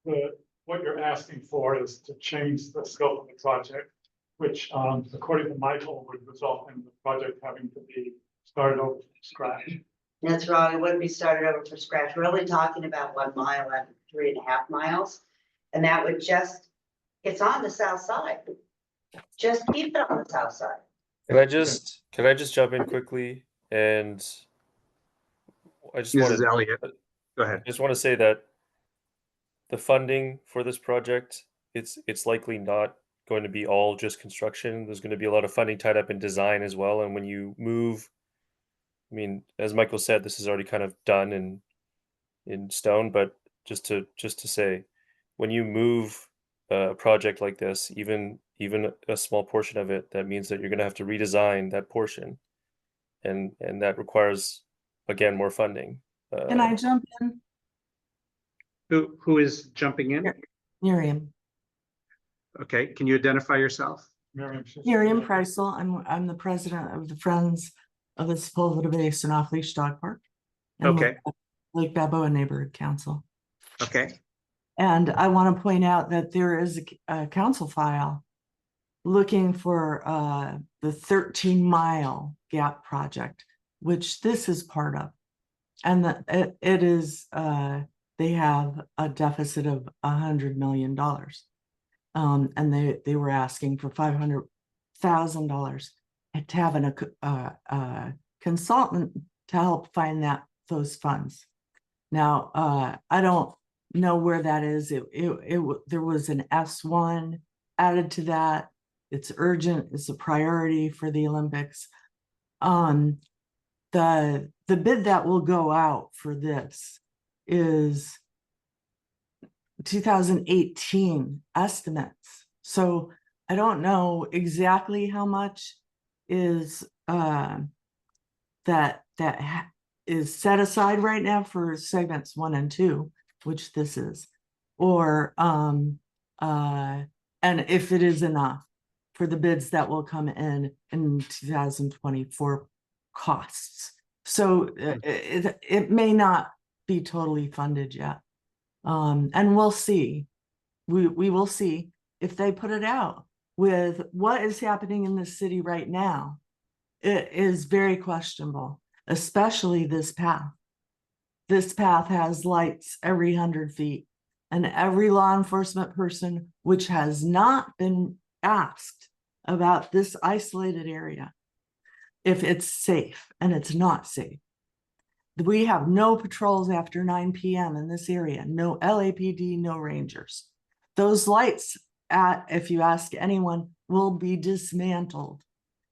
what you're asking for is to change the scope of the project, which, according to Michael, would result in the project having to be started over from scratch. That's wrong. It wouldn't be started over from scratch. We're only talking about 1 mile and 3.5 miles. And that would it's on the south side. Just keep it on the south side. Can I just jump in quickly? And I just Mrs. Elliott, go ahead. I just want to say that the funding for this project, it's likely not going to be all just construction. There's going to be a lot of funding tied up in design as well. And when you move, I mean, as Michael said, this is already kind of done in stone, but just to say, when you move a project like this, even a small portion of it, that means that you're going to have to redesign that portion, and that requires, again, more funding. Can I jump in? Who is jumping in? Miriam. Okay, can you identify yourself? Miriam Preisel. I'm the president of the Friends of the Sepulveda Basin Off Leash Dog Park. And Okay. Lake Balboa Neighborhood Council. Okay. And I want to point out that there is a council file looking for the 13-mile gap project, which this is part of. And it is, they have a deficit of $100 million. And they were asking for $500,000 to have a consultant to help find those funds. Now, I don't know where that is. There was an S1 added to that. It's urgent. It's a priority for the Olympics. The bid that will go out for this is 2018 estimates. So I don't know exactly how much is that is set aside right now for segments 1 and 2, which this is, or and if it is enough for the bids that will come in 2024 costs. So it may not be totally funded yet. And we'll see. We will see if they put it out. With what is happening in the city right now, it is very questionable, especially this path. This path has lights every 100 feet, and every law enforcement person which has not been asked about this isolated area, if it's safe, and it's not safe. We have no patrols after 9 p.m. in this area, no LAPD, no rangers. Those lights, if you ask anyone, will be dismantled,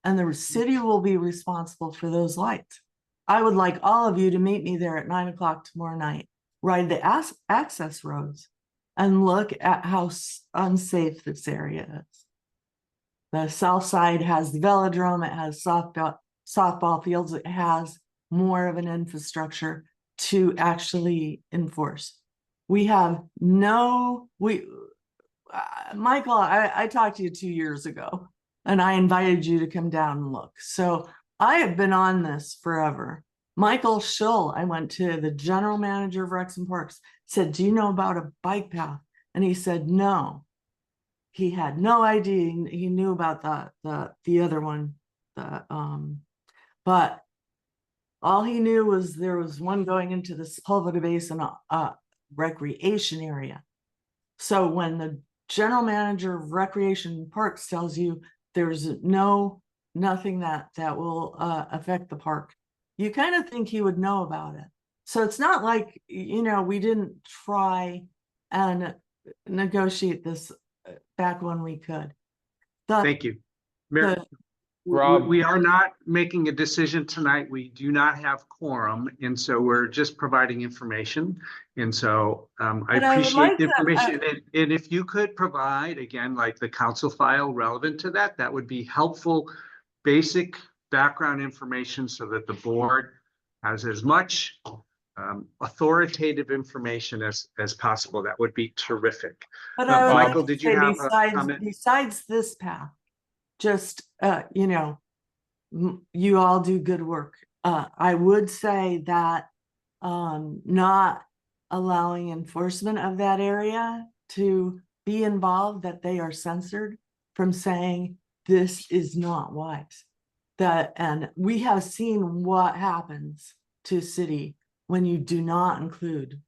and the city will be responsible for those lights. I would like all of you to meet me there at 9 o'clock tomorrow night, ride the access roads, and look at how unsafe this area is. The south side has the velodrome, it has softball fields, it has more of an infrastructure to actually enforce. We have Michael, I talked to you 2 years ago, and I invited you to come down and look. So I have been on this forever. Michael Schull, I went to the general manager of Recs and Parks, said, do you know about a bike path? And he said, no. He had no idea. He knew about the other one, but all he knew was there was one going into the Sepulveda Basin recreation area. So when the general manager of Recreation Parks tells you there's nothing that will affect the park, you kind of think he would know about it. So it's not like, we didn't try and negotiate this back when we could. Thank you. Mayor, The- Rob. we are not making a decision tonight. We do not have quorum, and so we're just providing information. And so I But I would appreciate like the to, information. And if you could provide, again, like the council file relevant to that, that would be helpful, basic background information so that the board has as much authoritative information as possible. That would be terrific. But I would like Michael, to did you say have a comment? besides this path, just, you all do good work. I would say that not allowing enforcement of that area to be involved, that they are censored from saying this is not wise. And we have seen what happens to city when you do not include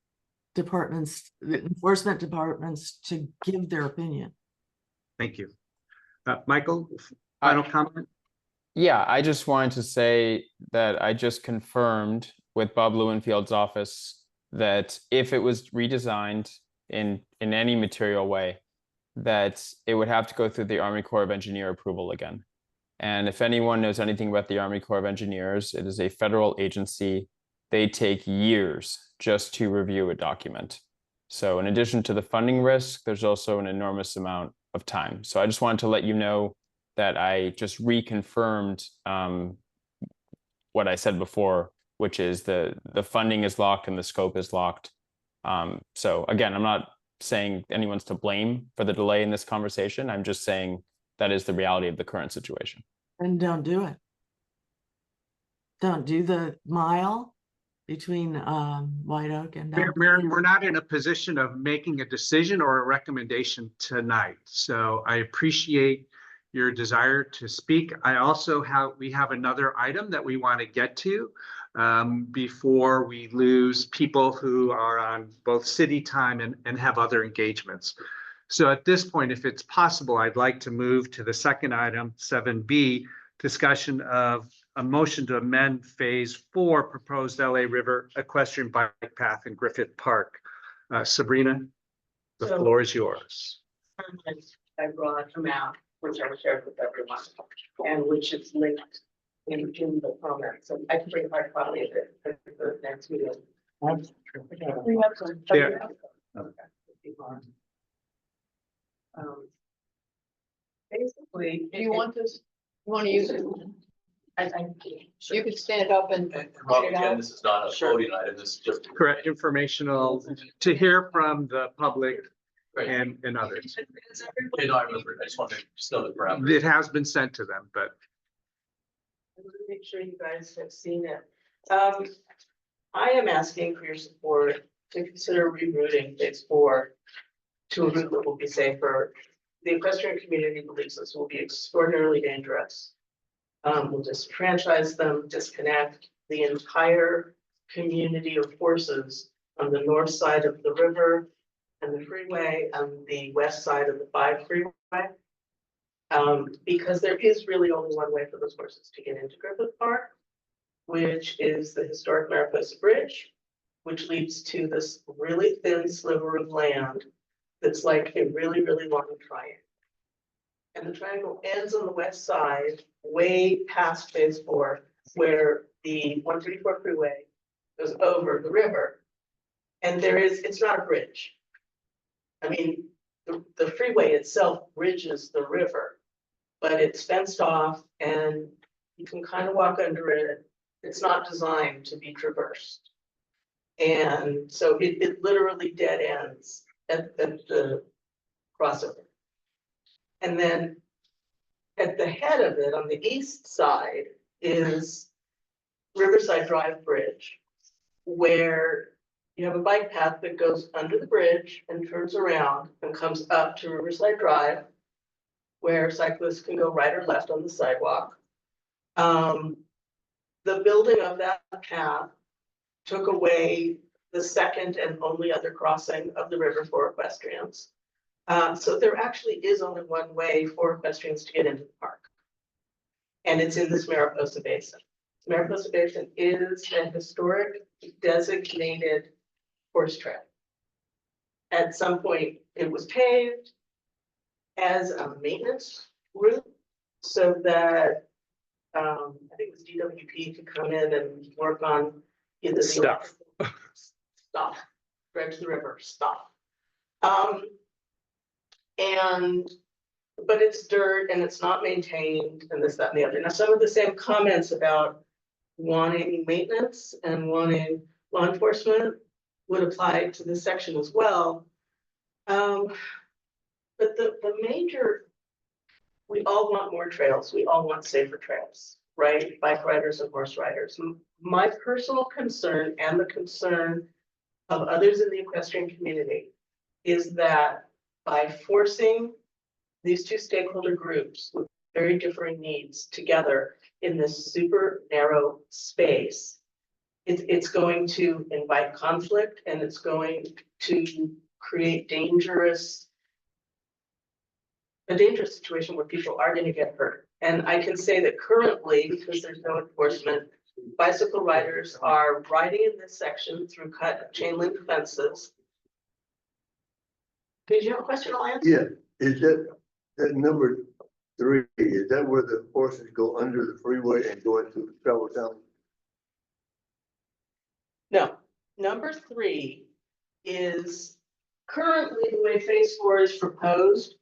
departments, enforcement departments to give their opinion. Thank you. Michael, final comment? Yeah, I just wanted to say that I just confirmed with Bob Lewinfield's office that if it was redesigned in any material way, that it would have to go through the Army Corps of Engineer approval again. And if anyone knows anything about the Army Corps of Engineers, it is a federal agency. They take years just to review a document. So in addition to the funding risk, there's also an enormous amount of time. So I just wanted to let you know that I just reconfirmed what I said before, which is the funding is locked and the scope is locked. So again, I'm not saying anyone's to blame for the delay in this conversation. I'm just saying that is the reality of the current situation. And don't do it. Don't do the mile between White Oak and Marion, we're not in a position of making a decision or a recommendation tonight. So I appreciate your desire to speak. We have another item that we want to get to before we lose people who are on both city time and have other engagements. So at this point, if it's possible, I'd like to move to the second item, 7B, discussion of a motion to amend phase 4 proposed LA River equestrian bike path in Griffith Park. Sabrina, the floor is yours. I brought a map, which I shared with everyone, and which is linked in the comments. So I can bring a hard copy of it for the next meeting. We have some. Yeah. Basically. Do you want this? You want to use it? You could stand up and. Rob, read it again, out. this is not a voting item, this is just. Correct, informational, to hear from the public and others. You know, I remember, I just want to just know the parameters. It has been sent to them, but I want to make sure you guys have seen it. I am asking for your support to consider rerouting phase 4 to a route that will be safer. The equestrian community believes this will be extraordinarily dangerous. We'll disenfranchise them, disconnect the entire community of horses on the north side of the river and the freeway and the west side of the 5 freeway. Because there is really only one way for those horses to get into Griffith Park, which is the historic Mariposa Bridge, which leads to this really thin sliver of land that's like a really, really long triangle. And the triangle ends on the west side, way past phase 4, where the 134 freeway goes over the river. And it's not a bridge. I mean, the freeway itself bridges the river, but it's fenced off and you can kind of walk under it. It's not designed to be traversed. And so it literally dead ends at the crossover. And then at the head of it on the east side is Riverside Drive Bridge, where you have a bike path that goes under the bridge and turns around and comes up to Riverside Drive, where cyclists can go right or left on the sidewalk. The building of that path took away the second and only other crossing of the river for equestrians. So there actually is only one way for equestrians to get into the park. And it's in this Mariposa Basin. Mariposa Basin is a historic designated horse trail. At some point, it was paved as a maintenance route so that I think it was DWP could come in and work on either the Stuff. stuff, dredge the river, stuff. But it's dirt and it's not maintained and this, that, and the other. Now, some of the same comments about wanting maintenance and wanting law enforcement would apply to this section as well. But the major, we all want more trails. We all want safer trails, right? Bike riders and horse riders. My personal concern and the concern of others in the equestrian community is that by forcing these two stakeholder groups with very differing needs together in this super narrow space, it's going to invite conflict and it's going to create a dangerous situation where people are going to get hurt. And I can say that currently, because there's no enforcement, bicycle riders are riding in this section through cut chain link fences. Did you have a question, I'll answer? Yeah, is that number 3, is that where the horses go under the freeway and go into the travel town? No, number 3 is currently the way phase 4 is proposed.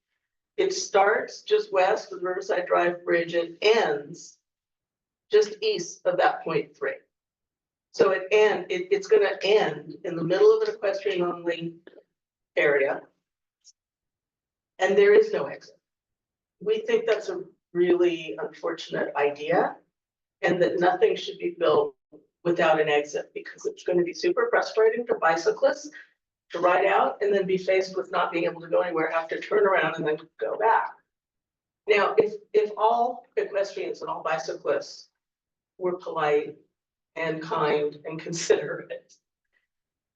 It starts just west of the Riverside Drive Bridge and ends just east of that point 3. So it's going to end in the middle of an equestrian only area. And there is no exit. We think that's a really unfortunate idea and that nothing should be built without an exit because it's going to be super frustrating for bicyclists to ride out and then be faced with not being able to go anywhere, have to turn around and then go back. Now, if all equestrians and all bicyclists were polite and kind and considerate,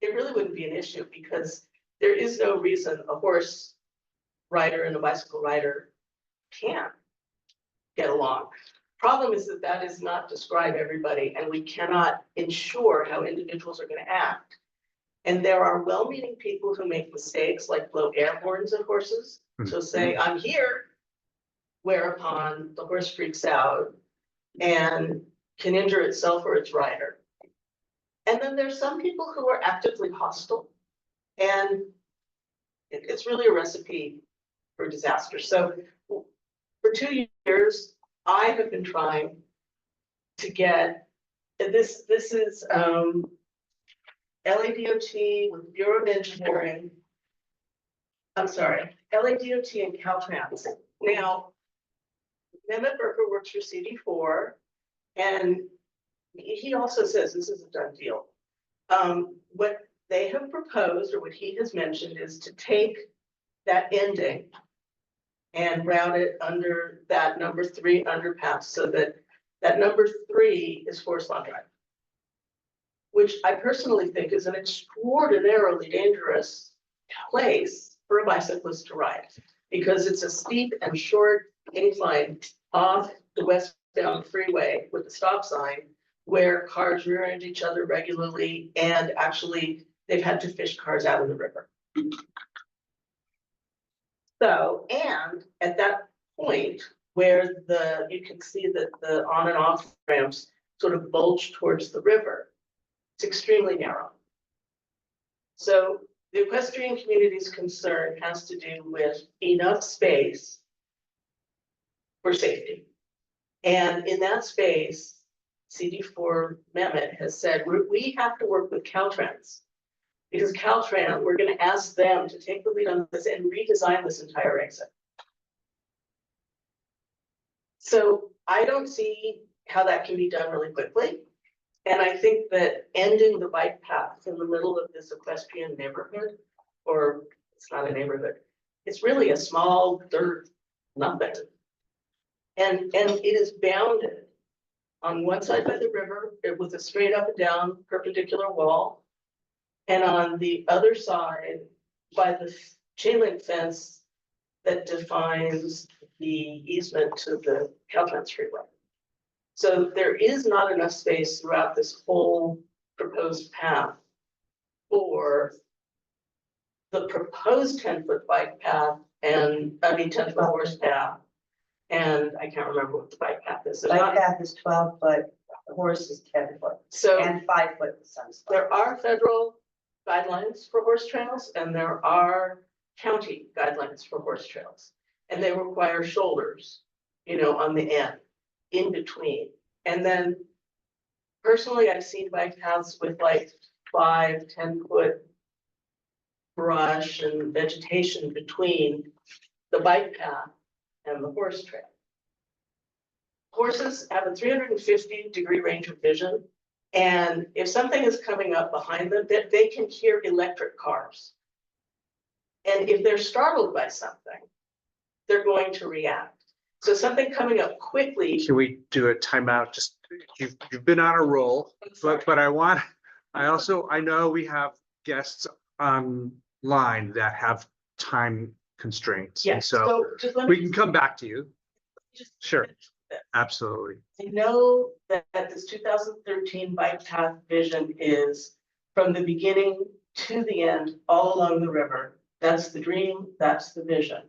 it really wouldn't be an issue because there is no reason a horse rider and a bicycle rider can't get along. Problem is that that does not describe everybody and we cannot ensure how individuals are going to act. And there are well-meaning people who make mistakes like blow air horns at horses. So say, I'm here, whereupon the horse freaks out and can injure itself or its rider. And then there's some people who are actively hostile and it's really a recipe for disaster. So for 2 years, I have been trying to get, this is LADOT with Bureau of Engineering. I'm sorry, LADOT and Caltrans. Now, Mehmet Berker works for CD4 and he also says this is a done deal. What they have proposed or what he has mentioned is to take that ending and route it under that number 3 underpass so that that number 3 is Forest Lawn Drive, which I personally think is an extraordinarily dangerous place for a bicyclist to ride because it's a steep and short incline off the westbound freeway with a stop sign where cars rear end each other regularly and actually they've had to fish cars out of the river. So, and at that point where you can see that the on and off ramps sort of bulge towards the river, it's extremely narrow. So the equestrian community's concern has to do with enough space for safety. And in that space, CD4 Mehmet has said, we have to work with Caltrans. Because Caltrans, we're going to ask them to take the lead on this and redesign this entire exit. So I don't see how that can be done really quickly. And I think that ending the bike path in the middle of this equestrian neighborhood, or it's not a neighborhood, it's really a small dirt nothing. And it is bounded on one side by the river with a straight up and down perpendicular wall. And on the other side by the chain link fence that defines the easement to the Caltrans freeway. So there is not enough space throughout this whole proposed path for the proposed 10-foot bike path and, 10-foot horse path. And I can't remember what the bike path is. There's Bike not- path is 12 foot, the horse is 10 foot, So and 5 foot the sun's. there are federal guidelines for horse trails and there are county guidelines for horse trails. And they require shoulders, on the end, in between. And then personally, I've seen bike paths with like 5-10 foot brush and vegetation between the bike path and the horse trail. Horses have a 350-degree range of vision. And if something is coming up behind them, they can hear electric cars. And if they're startled by something, they're going to react. So something coming up quickly. Can we do a timeout? Just, you've been on a roll, but I know we have guests online that have time constraints. and Yes, So so just let we me can come back to you. just Sure. finish this. Absolutely. I know that this 2013 bike path vision is from the beginning to the end, all along the river. That's the dream, that's the vision.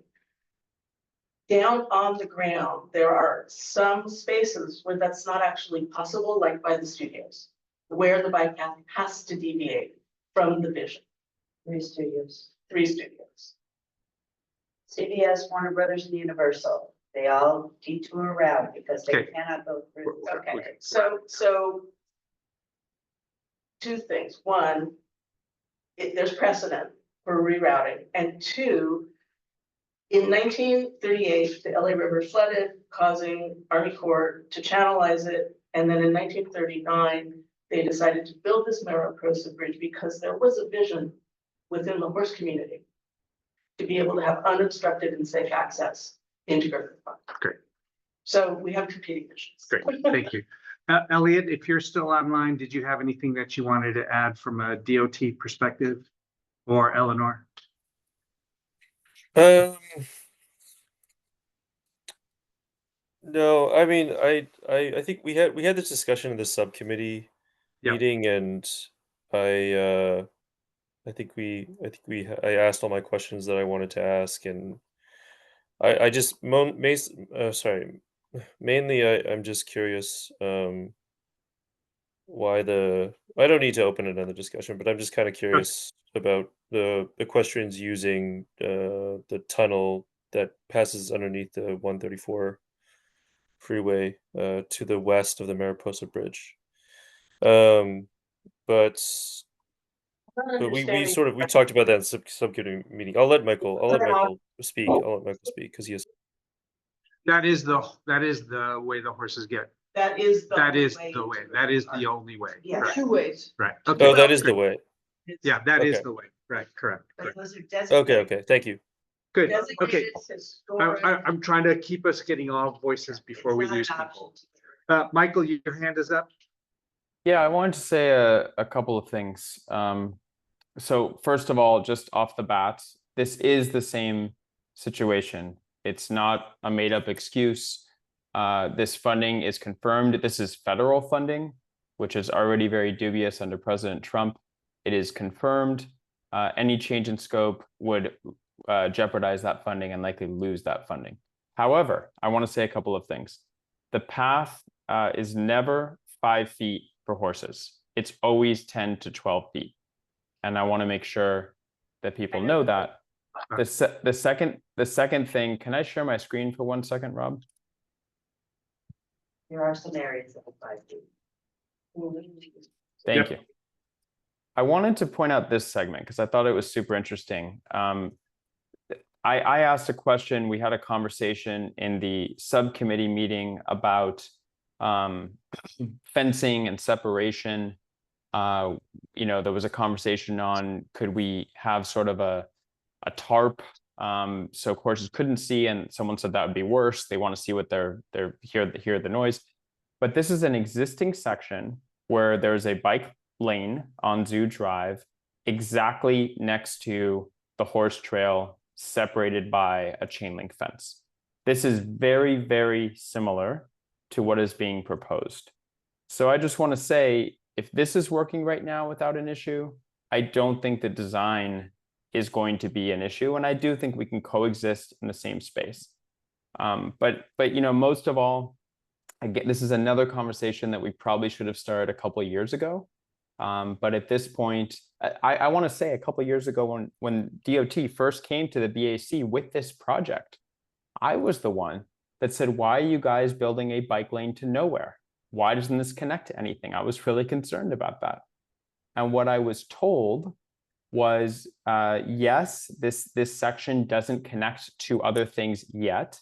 Down on the ground, there are some spaces where that's not actually possible, like by the studios, where the bike path has to deviate from the vision. 3 studios. 3 studios. CBS, Warner Brothers and Universal, they all detour around because they Okay. cannot go through. Okay, so 2 things. One, there's precedent for rerouting, and 2, in 1938, the LA River flooded, causing Army Corps to channelize it. And then in 1939, they decided to build this Mariposa Bridge because there was a vision within the horse community to be able to have unobstructed and safe access into Griffith Park. Great. So we have competing visions. Great. Thank you. Elliot, if you're still online, did you have anything that you wanted to add from a DOT perspective, or Eleanor? No, I mean, I think we had this discussion in the subcommittee Yeah. meeting, and I I asked all my questions that I wanted to ask, and I just mainly I'm just curious why I don't need to open another discussion, but I'm just kind of curious about the equestrians using the tunnel that passes underneath the 134 freeway to the west of the Mariposa Bridge. But we talked about that in subcommittee meeting. I'll let Michael speak. Because he has. That is the way the horses get. That is the That is way the way. into That is Griffith the Park. only way. Yeah. Right. 2 ways. Right. Oh, Okay. that is the way. Yeah, that is Okay. the way. Right. Correct. But Correct. those are designated. Okay. Thank you. Good. Okay. Designated historic. I'm trying to keep us getting all voices before we It's not lose an people. option. Michael, your hand is up. Yeah, I wanted to say a couple of things. So first of all, just off the bat, this is the same situation. It's not a made-up excuse. This funding is confirmed. This is federal funding, which is already very dubious under President Trump. It is confirmed. Any change in scope would jeopardize that funding and likely lose that funding. However, I want to say a couple of things. The path is never 5 feet for horses. It's always 10 to 12 feet. And I want to make sure that people know that. The second thing, can I share my screen for 1 second, Rob? There are some areas that will 5 feet. Thank you. I wanted to point out this segment because I thought it was super interesting. I asked a question. We had a conversation in the subcommittee meeting about fencing and separation. There was a conversation on, could we have sort of a tarp so horses couldn't see, and someone said that would be worse. They want to see what they're hear the noise. But this is an existing section where there's a bike lane on Zoo Drive exactly next to the horse trail, separated by a chain link fence. This is very, very similar to what is being proposed. So I just want to say, if this is working right now without an issue, I don't think the design is going to be an issue. And I do think we can coexist in the same space. But you know, most of all, again, this is another conversation that we probably should have started a couple of years ago. But at this point, I want to say a couple of years ago when DOT first came to the BAC with this project, I was the one that said, why are you guys building a bike lane to nowhere? Why doesn't this connect to anything? I was really concerned about that. And what I was told was, yes, this section doesn't connect to other things yet,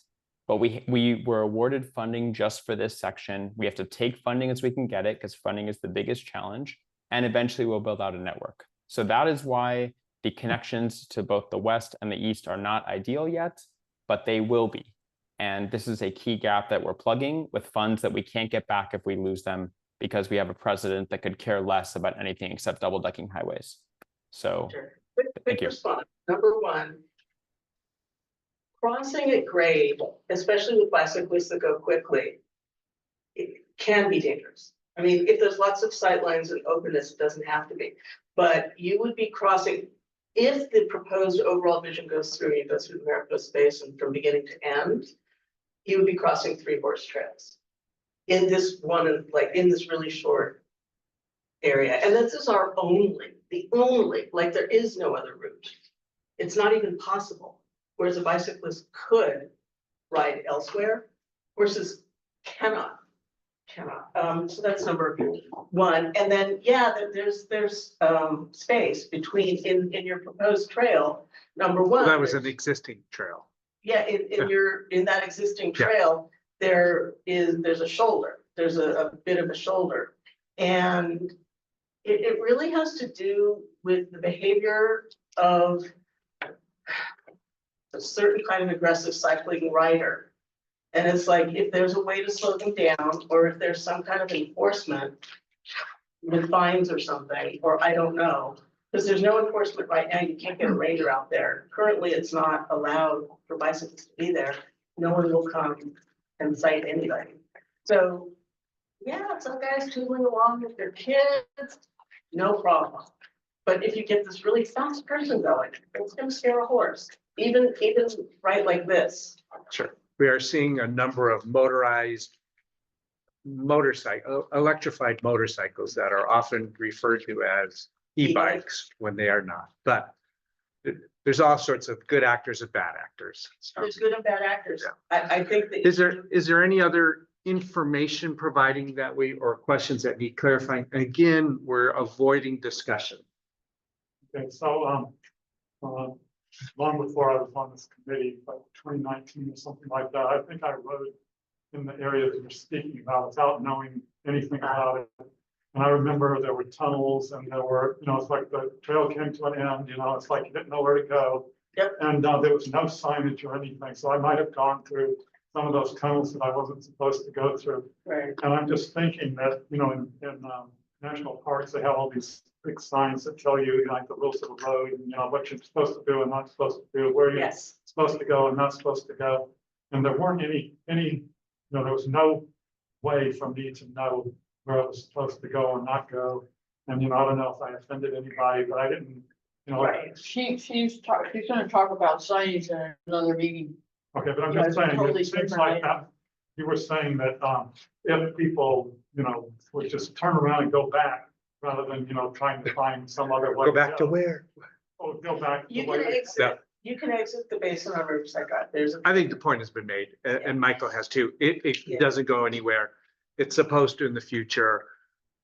but we were awarded funding just for this section. We have to take funding as we can get it because funding is the biggest challenge. And eventually we'll build out a network. So that is why the connections to both the west and the east are not ideal yet, but they will be. And this is a key gap that we're plugging with funds that we can't get back if we lose them because we have a president that could care less about anything except double-decking highways. So Quick response. Number one, crossing at grade, especially with bicyclists that go quickly, it can be dangerous. I mean, if there's lots of sight lines and openness, it doesn't have to be. But you would be crossing, if the proposed overall vision goes through, you go through the Mariposa Basin from beginning to end, you would be crossing 3 horse trails in this one, like in this really short area. And this is our the only, like there is no other route. It's not even possible. Whereas a bicyclist could ride elsewhere, horses cannot. So that's number one. And then, yeah, there's space between in your proposed trail. Number one, That was an existing trail. yeah, in that existing trail, there's a shoulder. There's a bit of a shoulder. And it really has to do with the behavior of a certain kind of aggressive cycling rider. And it's like, if there's a way to slow them down, or if there's some kind of enforcement with fines or something, or I don't know, because there's no enforcement right now. You can't get a ranger out there. Currently, it's not allowed for bicyclists to be there. No one will come and cite anybody. So, yeah, some guys tootling along with their kids, no problem. But if you get this really fast person going, it's going to scare a horse, even right like this. Sure. We are seeing a number of electrified motorcycles that are often referred to as e-bikes when they are not. But there's all sorts of good actors and bad actors. So, There's good and bad actors. Yeah. I think that. Is there any other information providing that way or questions that need clarifying? And again, we're avoiding discussion. Okay, so, long before I was on this committee, like 2019 or something like that, I think I rode in the area that you're speaking about without knowing anything about it. And I remember there were tunnels and there were, it's like the trail came to an end, it's like you didn't know where to go. Yep. And there was no signage or anything. So I might have gone through some of those tunnels that I wasn't supposed to go through. Right. And I'm just thinking that, in national parks, they have all these big signs that tell you, like the rules of the road, and what you're supposed to do and not supposed to do, where you're supposed to go and not supposed to go. And there weren't any, there was no way for me to know where I was supposed to go and not go. And, I don't know if I offended anybody, but I didn't, Right, she's gonna talk about signage in another meeting. Okay, but I'm Yeah, just saying, totally it seems different like item. that, you were saying that, if people, would just turn around and go back, rather than, trying to find some other way. Go back to where? Or go back. You the way can they- exit. You can exit the basin on Riverside Drive. There's a. I think the point has been made, and Michael has too. It Yeah. doesn't go anywhere. It's supposed to in the future.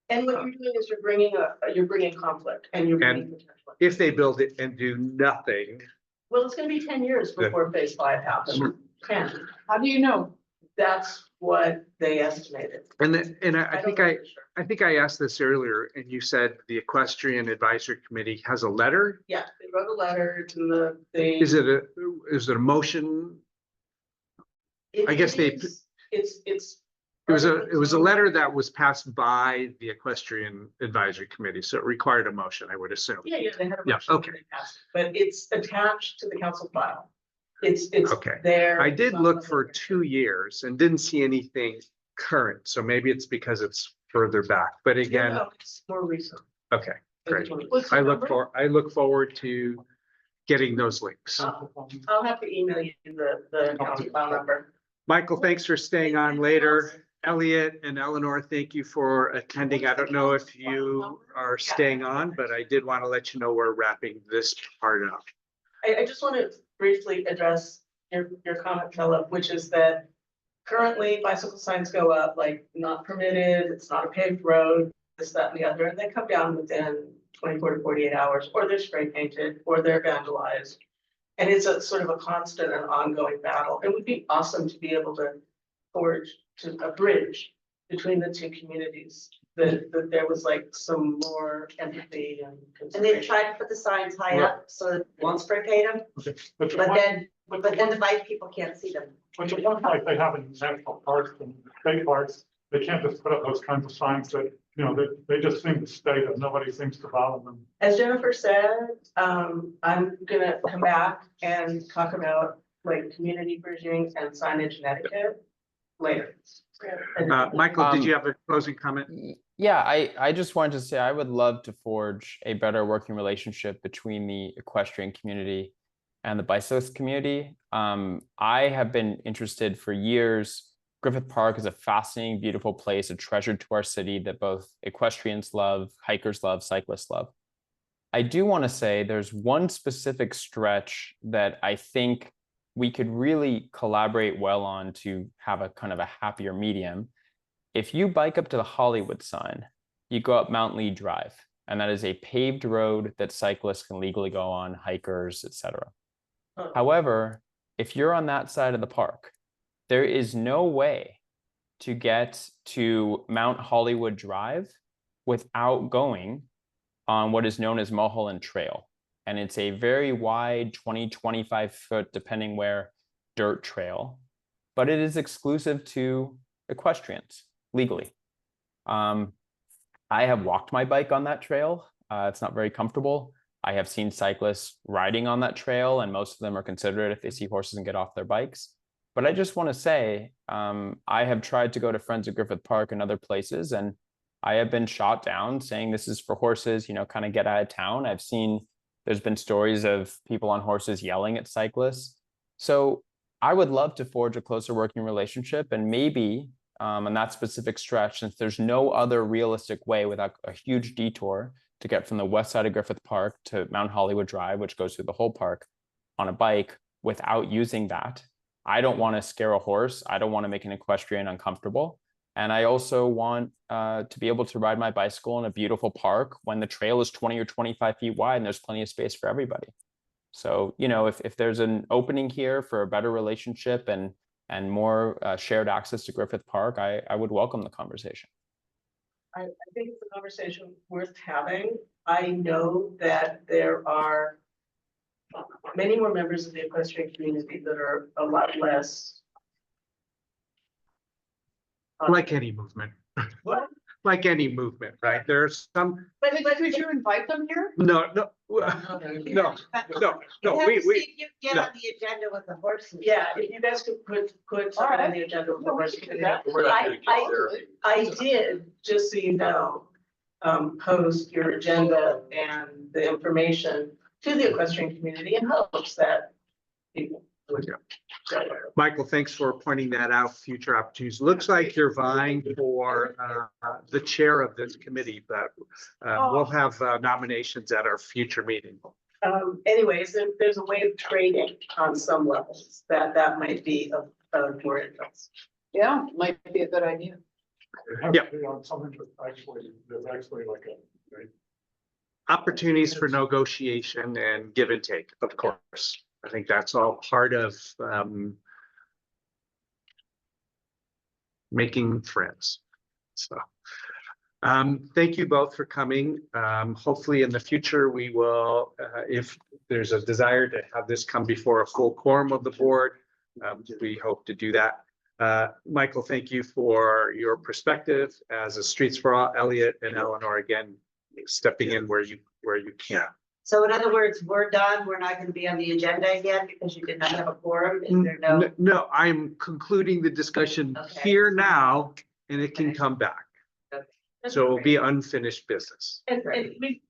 And what you're doing is you're bringing conflict and you're bringing potential. If they build it and do nothing, Well, it's gonna be 10 years before phase 5 happens. 10. How do you know? That's what they estimated. and I don't think know I for sure. I think I asked this earlier, and you said the Equestrian Advisory Committee has a letter. Yeah, they wrote a letter to Is it a motion? I guess it's. It was a letter that was passed by the Equestrian Advisory Committee, so it required a motion, I would assume. Yeah, they had a Yeah, motion. okay. they passed it, But it's attached to the council file. It's Okay. there. I did it's not look public for record. 2 years and didn't see anything current, so maybe it's because it's further back, but again, No, it's more recent. okay, great. What's the number? I look forward to getting those links. I'll have to email you the county file number. Michael, thanks for staying on later. Elliot and Eleanor, thank you for attending. I don't know if you are staying on, but I did want to let you know we're wrapping this part up. I just want to briefly address your comment, Philip, which is that currently bicycle signs go up like not permitted, it's not a paved road, this, that, and the other, and they come down within 24 to 48 hours, or they're spray painted, or they're vandalized. And it's a sort of a constant and ongoing battle. It would be awesome to be able to forge to a bridge between the two communities, that there was like some more empathy and. And they tried to put the signs high up so that won't spray paint them, but then the bike people can't see them. But it looks like they have in national parks and state parks, they can't just put up those kinds of signs that, you know, they just seem to stay, that nobody seems to bother them. As Jennifer said, I'm gonna come back and talk about like community bridging and signage and etiquette later. Michael, did you have a closing comment? Yeah, I just wanted to say I would love to forge a better working relationship between the equestrian community and the bicyclist community. I have been interested for years. Griffith Park is a fascinating, beautiful place, a treasure to our city that both equestrians love, hikers love, cyclists love. I do want to say there's one specific stretch that I think we could really collaborate well on to have a kind of a happier medium. If you bike up to the Hollywood sign, you go up Mount Lee Drive, and that is a paved road that cyclists can legally go on, hikers, etc. However, if you're on that side of the park, there is no way to get to Mount Hollywood Drive without going on what is known as Mulholland Trail. And it's a very wide 20-25 foot, depending where, dirt trail, but it is exclusive to equestrians legally. I have walked my bike on that trail. It's not very comfortable. I have seen cyclists riding on that trail, and most of them are considerate if they see horses and get off their bikes. But I just want to say, I have tried to go to Friends of Griffith Park and other places, and I have been shot down saying this is for horses, you know, kind of get out of town. I've seen there's been stories of people on horses yelling at cyclists. So I would love to forge a closer working relationship, and maybe on that specific stretch, since there's no other realistic way without a huge detour to get from the west side of Griffith Park to Mount Hollywood Drive, which goes through the whole park on a bike without using that. I don't want to scare a horse. I don't want to make an equestrian uncomfortable. And I also want to be able to ride my bicycle in a beautiful park when the trail is 20 or 25 feet wide and there's plenty of space for everybody. So, you know, if there's an opening here for a better relationship and more shared access to Griffith Park, I would welcome the conversation. I think it's a conversation worth having. I know that there are many more members of the equestrian community that are a lot less. Like any movement. What? Like any movement, right? There's some. But could you invite them here? No. We. You have to see if you get on the agenda with the horses. Yeah, if you guys could put something on the agenda with the horse committee. I did, just so you know, post your agenda and the information to the equestrian community in hopes that people would. Michael, thanks for pointing that out. Future opportunities. Looks like you're vying for the chair of this committee, but we'll have nominations at our future meeting. Anyways, there's a way of trading on some levels that might be of more interest. Yeah, might be a good idea. Yeah. Something there's actually like Opportunities for negotiation and give and take, of course. I think that's all part of making friends. So thank you both for coming. Hopefully in the future, we will, if there's a desire to have this come before a full quorum of the board, we hope to do that. Michael, thank you for your perspective as a Streets for All. Elliot and Eleanor, again, stepping in where you can. So in other words, we're done. We're not gonna be on the agenda again because you did not have a quorum. Is there no? No, I'm concluding the discussion Okay. here now, and it can come back. Okay. So it'll be unfinished business. And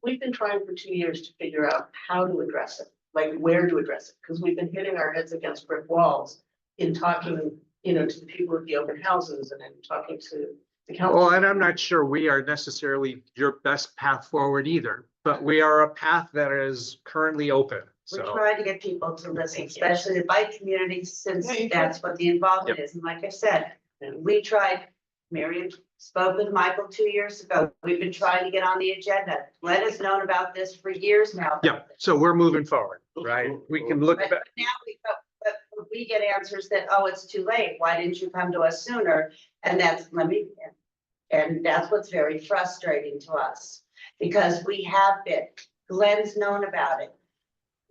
we've been trying for 2 years to figure out how to address it, like where to address it, because we've been hitting our heads against brick walls in talking, you know, to the people at the open houses and then talking to the council. Well, and I'm not sure we are necessarily your best path forward either, but we are a path that is currently open, We're so. trying to get people to listen, especially the bike community, since Yeah, you that's what the involvement is. And like I said, we tried, Miriam spoke with Michael 2 years ago. We've been trying to get on the agenda. Glenn has known about this for years now. Yeah, so we're moving forward, right? We can look But back. now but we get answers that, oh, it's too late. Why didn't you come to us sooner? And that's, and that's what's very frustrating to us. Because we have been, Glenn's known about it.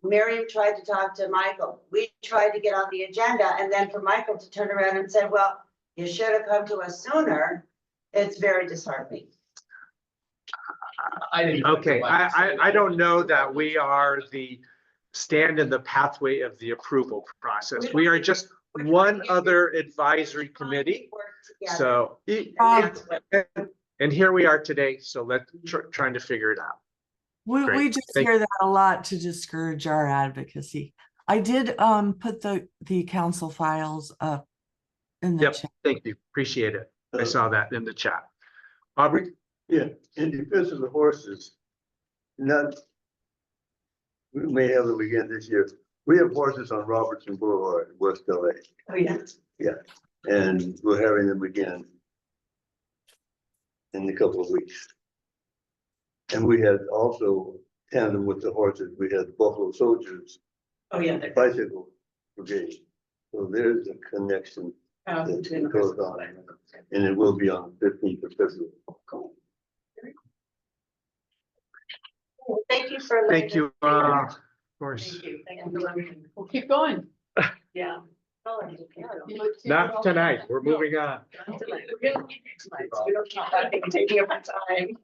Miriam tried to talk to Michael. We tried to get on the agenda, and then for Michael to turn around and say, well, you should have come to us sooner. It's very disheartening. Okay, I don't know that we are the stand in the pathway of the approval process. We are just one other advisory committee. So, and here we are today, so trying to figure it out. We Great. just Thank hear that a lot to discourage our advocacy. I did put the council files up in the Yep, chat. thank you, appreciate it. I saw that in the chat. Aubrey? Yeah, in defense of the horses, not, we may have them again this year. We have horses on Robertson Boulevard, in West LA. Oh, yeah. Yeah, and we're having them again in a couple of weeks. And we had also tandem with the horses, we had the Buffalo Soldiers Oh, yeah. bicycle brigade. So there's a connection that goes on, and it will be on the 15th of February. Thank you for. Thank you, of course. Thank you. Thank you for letting me- We'll keep going. Yeah. Not tonight, we're moving on. We're gonna meet next month, so we don't keep that thing taking up our time.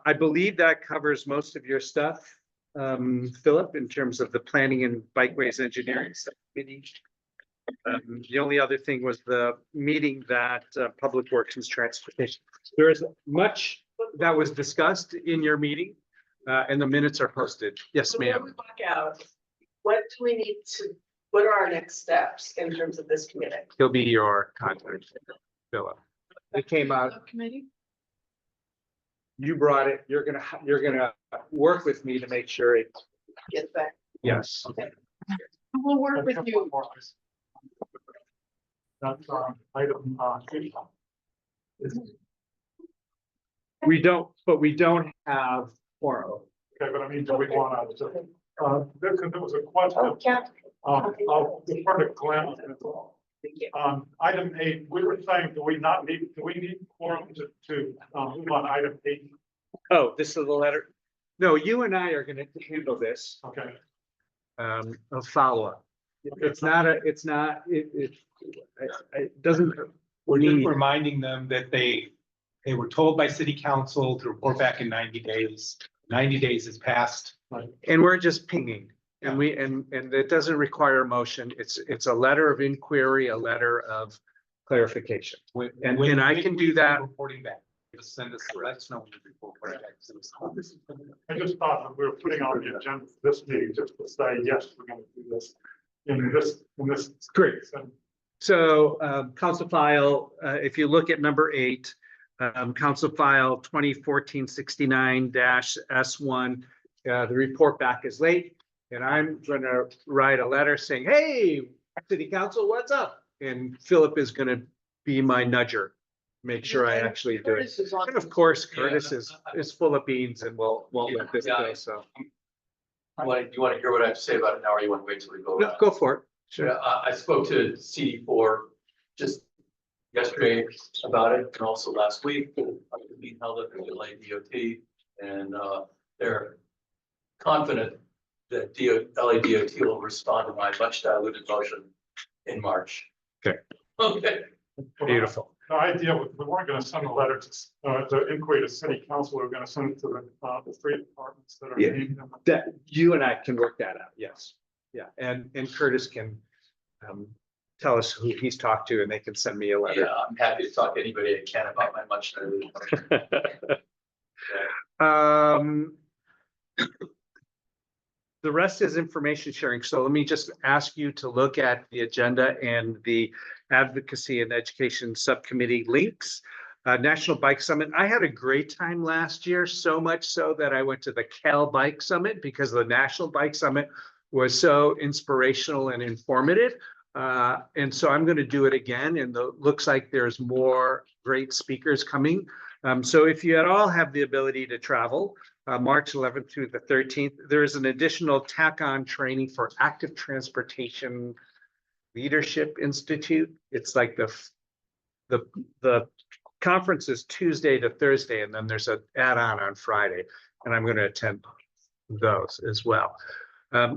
I believe that covers most of your stuff, Philip, in terms of the planning and bikeways engineering subcommittee. The only other thing was the meeting that Public Works and Transportation. There is much that was discussed in your meeting, and the minutes are posted. Yes, So when we ma'am. walk out, what do we need to, what are our next steps in terms of this committee? He'll be your contact, Philip. It came out, Subcommittee? you brought it, you're gonna work with me to make sure it, Get back. yes. We'll work with you. That's item 8. We don't, but we don't have quorum. Okay, but I mean, do we want to, because there was a question. Yeah. I'll defer to Glenn. Item 8, we were saying, do we need quorum to move on item 8? Oh, this is the letter. No, you and I are gonna handle this, Okay. a follow-up. It doesn't. We're just reminding them that they were told by city council to report back in 90 days. 90 days has passed. And we're just pinging, and it doesn't require a motion. It's a letter of inquiry, a letter of clarification. And I can do that. Reporting back. Just send us, let us know when you report back. I just thought that we were putting on the agenda for this meeting just to say, yes, we're going to do this in this. Great. So, council file, if you look at number 8, council file 2014-69-S1, the report back is late, and I'm gonna write a letter saying, hey, city council, what's up? And Philip is gonna be my nudger, make sure I actually do it. And of course, Curtis is full of beans and won't let this go, so. You want to hear what I have to say about it now, or you want to wait till we go? No, go for it. Yeah, Sure. I spoke to CD4 just yesterday about it, and also last week. It's being held up at the LADOT, and they're confident that LADOT will respond to my much diluted motion in March. Okay. Okay. Beautiful. the idea, we weren't gonna send a letter to, the inquiry to city council, we were gonna send it to the three departments that are Yeah. named. in the- That you and I can work that out, yes. Yeah, and Curtis can tell us who he's talked to and they can send me a letter. Yeah, I'm happy to talk to anybody I can about my much needed. The rest is information sharing. So let me just ask you to look at the agenda and the advocacy and education subcommittee links. National Bike Summit. I had a great time last year, so much so that I went to the Cal Bike Summit because the National Bike Summit was so inspirational and informative. And so I'm going to do it again. And looks like there's more great speakers coming. So if you at all have the ability to travel, March 11th through the 13th, there is an additional tack-on training for Active Transportation Leadership Institute. It's like the conference is Tuesday to Thursday, and then there's an add-on on Friday, and I'm going to attend those as well.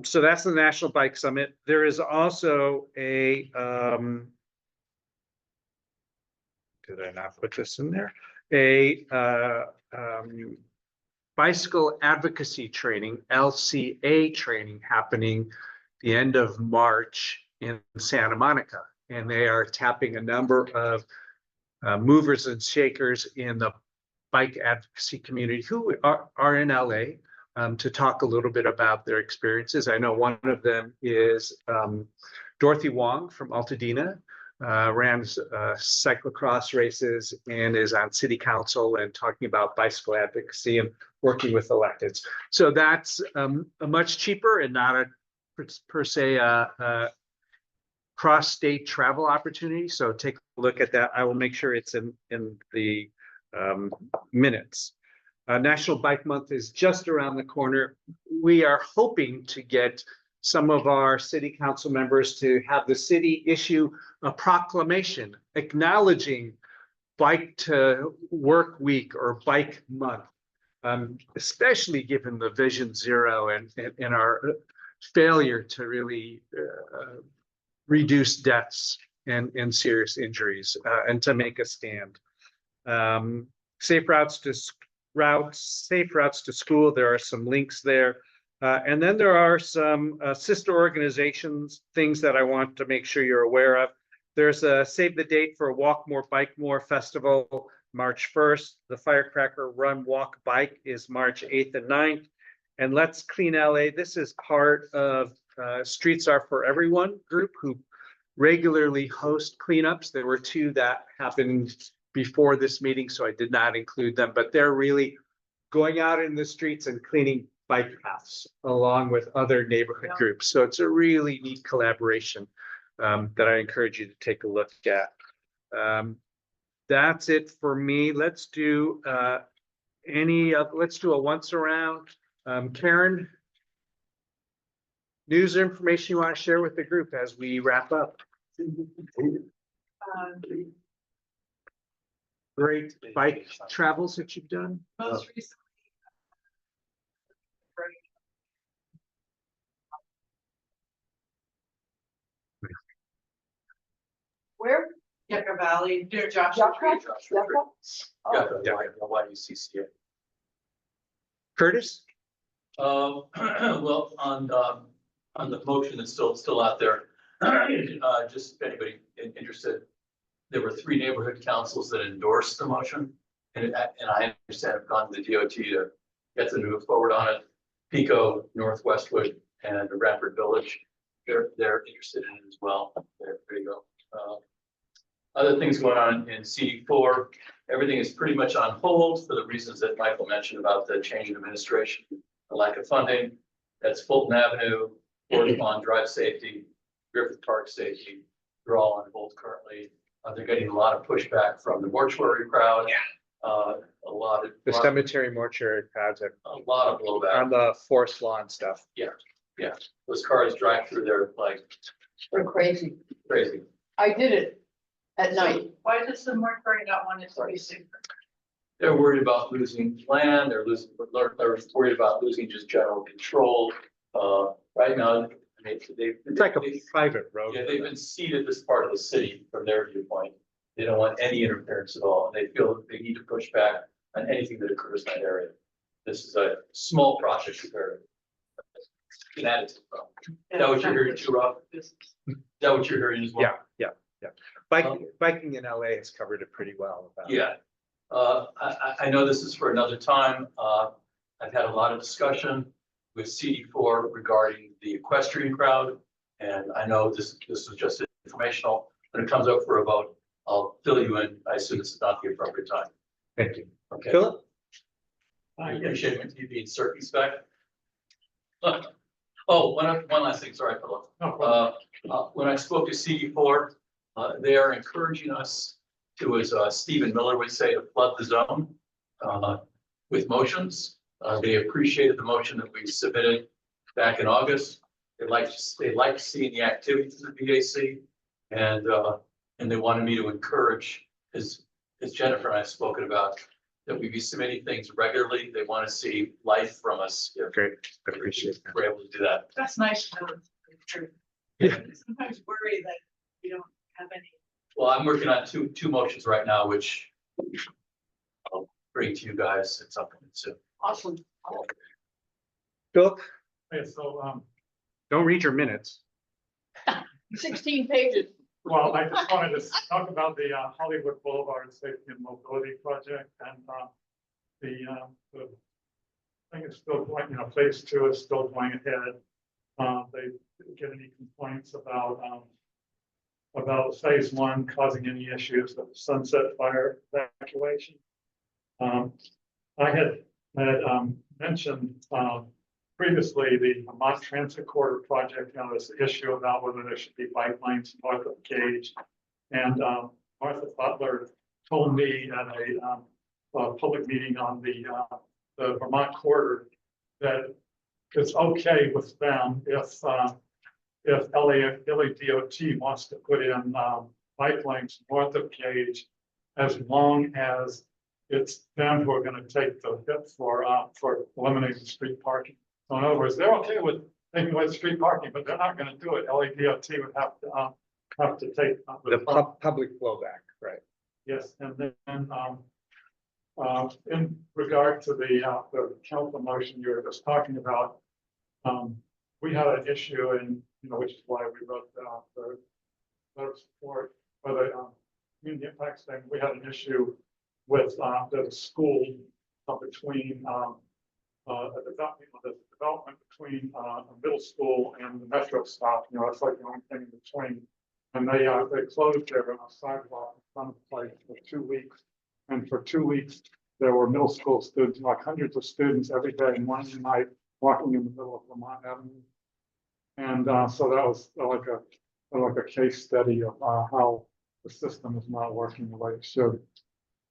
So that's the National Bike Summit. There is also a, did I not put this in there? A bicycle advocacy training, LCA training, happening the end of March in Santa Monica. And they are tapping a number of movers and shakers in the bike advocacy community who are in LA to talk a little bit about their experiences. I know one of them is Dorothy Wong from Altadena, ran cyclocross races and is on city council and talking about bicycle advocacy and working with electeds. So that's a much cheaper and not a per se a cross-state travel opportunity. So take a look at that. I will make sure it's in the minutes. National Bike Month is just around the corner. We are hoping to get some of our city council members to have the city issue a proclamation acknowledging Bike to Work Week or Bike Month, especially given the Vision Zero and our failure to really reduce deaths and serious injuries and to make a stand. Safe routes to school. There are some links there. And then there are some sister organizations, things that I want to make sure you're aware of. There's a save the date for Walk More, Bike More Festival, March 1st. The Firecracker Run, Walk, Bike is March 8th and 9th. And Let's Clean LA. This is part of Streets Are For Everyone group who regularly host cleanups. There were two that happened before this meeting, so I did not include them, but they're really going out in the streets and cleaning bike paths along with other neighborhood groups. So it's a really neat collaboration that I encourage you to take a look at. That's it for me. Let's do let's do a once around. Karen, news or information you want to share with the group as we wrap up? Great bike travels that you've done. Most recently. Where? Yucca Valley, near Joshua Tree. Yeah, YUCCA. Curtis? Well, on the motion that's still out there, just if anybody interested, there were 3 neighborhood councils that endorsed the motion. And I understand have gone to the DOT to get them to move forward on it. Pico, Northwestwood, and Radford Village, they're interested in it as well. There you go. Other things going on in CD4, everything is pretty much on hold for the reasons that Michael mentioned about the change in administration, the lack of funding. That's Fulton Avenue, Fort Pond Drive safety, Griffith Park safety. They're all on hold currently. They're getting a lot of pushback from the mortuary crowd. A lot of The cemetery mortuary crowds are a lot of blowback on the forest lawn stuff. Yeah. Those cars drive through there like They're crazy. crazy. I did it at night. Why does the mortuary not want it to be safer? They're worried about losing land. They're worried about losing just general control. Right now, It's like a private road. Yeah, they've been ceded this part of the city from their viewpoint. They don't want any interference at all. And they feel that they need to push back on anything that occurs in that area. This is a small project compared. An attitude problem. Is that what you're hearing too, Rob? Is that what you're hearing as well? Yeah. Biking in LA has covered it pretty well. Yeah. I know this is for another time. I've had a lot of discussion with CD4 regarding the equestrian crowd. And I know this was just informational. When it comes up for a vote, I'll fill you in. I assume this is not the appropriate time. Thank you. Okay. Philip? I appreciate you being circumspect. Oh, one last thing. Sorry, Philip. When I spoke to CD4, they are encouraging us to, as Stephen Miller would say, to flood the zone with motions. They appreciated the motion that we submitted back in August. They like seeing the activities of the BAC, and they wanted me to encourage, as Jennifer and I have spoken about, that we be submitting things regularly. They want to see life from us. Great, I appreciate that. We're able to do that. That's nice to know. It's true. Yeah. Sometimes worry that you don't have any. Well, I'm working on two motions right now, which I'll bring to you guys at some point soon. Awesome. Philip, Yeah, so, don't read your minutes. 16 pages. well, I just wanted to talk about the Hollywood Boulevard Safety and Mobility Project and the thing is still going, phase 2 is still going ahead. They didn't get any complaints about phase 1 causing any issues with Sunset Fire evacuation. I had mentioned previously the Vermont Transit Corridor project, this issue about whether there should be bike lanes north of Gage. And Martha Butler told me at a public meeting on the Vermont corridor that it's okay with them if LADOT wants to put in bike lanes north of Gage, as long as it's them who are going to take the hit for eliminating street parking. So in other words, they're okay with taking away street parking, but they're not going to do it. LADOT would have to take The public blowback, right? Yes, and then in regard to the council motion you were just talking about, we had an issue, and which is why we wrote the letter of support for the community impact thing. We had an issue with the school between the development between a middle school and the metro stop. It's like the only thing in between. And they closed their sidewalk in front of the place for 2 weeks. And for 2 weeks, there were middle school students, like hundreds of students every day and one night walking in the middle of Vermont Avenue. And so that was like a case study of how the system is not working the way it should.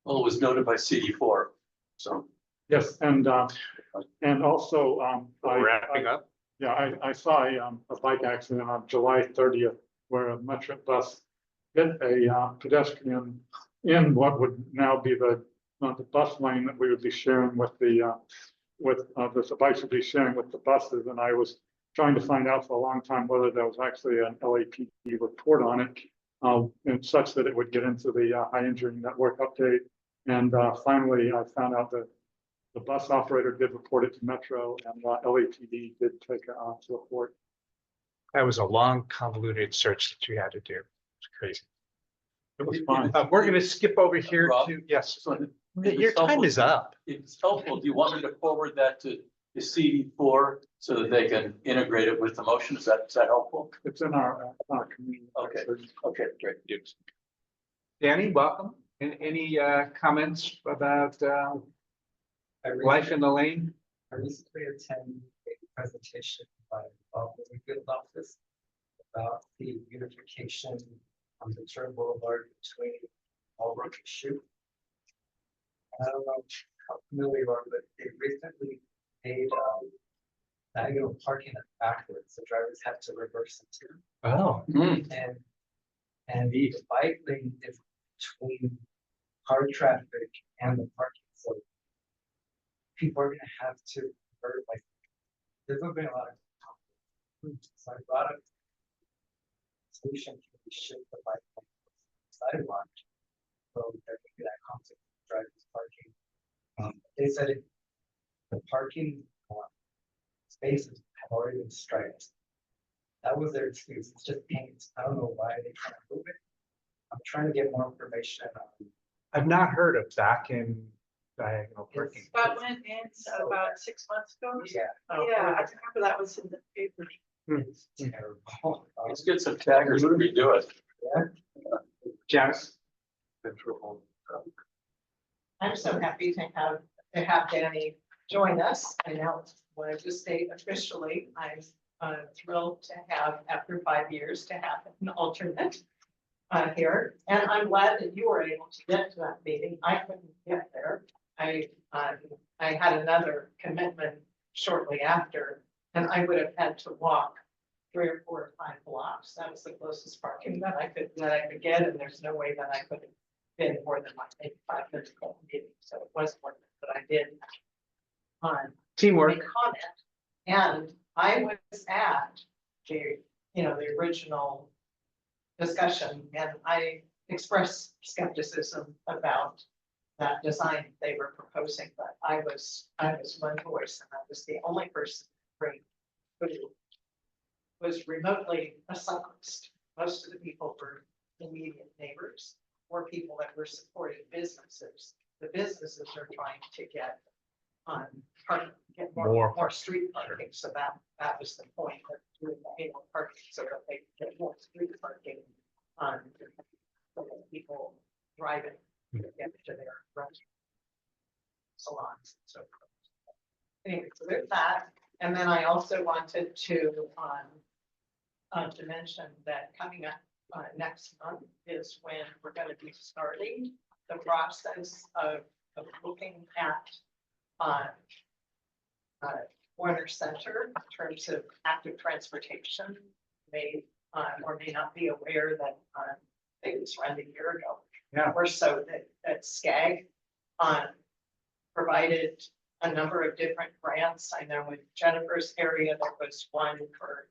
Well, it was noted by CD4, so. Yes, and also, Wrapping up. Yeah, I saw a bike accident on July 30th where a Metro bus hit a pedestrian in what would now be the bus lane that we would be sharing with the bikes would be sharing with the buses. And I was trying to find out for a long time whether there was actually an LAPD report on it, and such that it would get into the high injury network update. And finally, I found out that the bus operator did report it to Metro, and LAPD did take it to report. That was a long, convoluted search that you had to do. It's crazy. It was fun. We're going to skip over here Rob? to, yes, So your time is up. It's helpful. Do you want me to forward that to CD4 so that they can integrate it with the motion? Is that helpful? It's in our community. Okay, okay, great. Danny, welcome. And any comments about life in the lane? I recently attended a presentation by the Field Office about the unification on the Turn Boulevard between Albrook and Shute. I don't know how familiar you are, but they recently made diagonal parking backwards. The drivers have to reverse into. Oh. And the bike lane is between car traffic and the parking. So people are going to have to convert, like, there's going to be a lot of conflict. So I brought up solution to shift the bike lane sidewalk road, there could be that conflict with drivers parking. They said the parking spaces have already been striped. That was their excuse. It's just paint. I don't know why they trying to move it. I'm trying to get more information on. I've not heard of back in diagonal parking. But went in about 6 months ago. Yeah. Yeah, I remember that was in the paper. It's terrible. Let's get some taggers to redo it. Janice? I'm so happy to have Danny join us. I now wanted to state officially, I'm thrilled to have, after 5 years, to have an alternate here. And I'm glad that you were able to get to that meeting. I couldn't get there. I had another commitment shortly after, and I would have had to walk 3 or 4 or 5 blocks. That was the closest parking that I could get, and there's no way that I could have been more than like maybe 5 minutes from the meeting. So it wasn't worth it, but I did Teamwork. make comment. And I was at the original discussion, and I expressed skepticism about that design they were proposing, but I was one voice, and I was the only person who was remotely a cyclist. Most of the people were immediate neighbors or people that were supporting businesses. The businesses are trying to get get more street parking, so that was the point of doing the annual parking, so that they could get more street parking so that people driving to get to their restaurants, salons, and so forth. Anyway, so there's that, and then I also wanted to mention that coming up next month is when we're going to be starting the process of looking at Warner Center in terms of active transportation. May or may not be aware that I think it was around a year ago. Yeah. Or so that SCAG provided a number of different grants. I know in Jennifer's area there was one for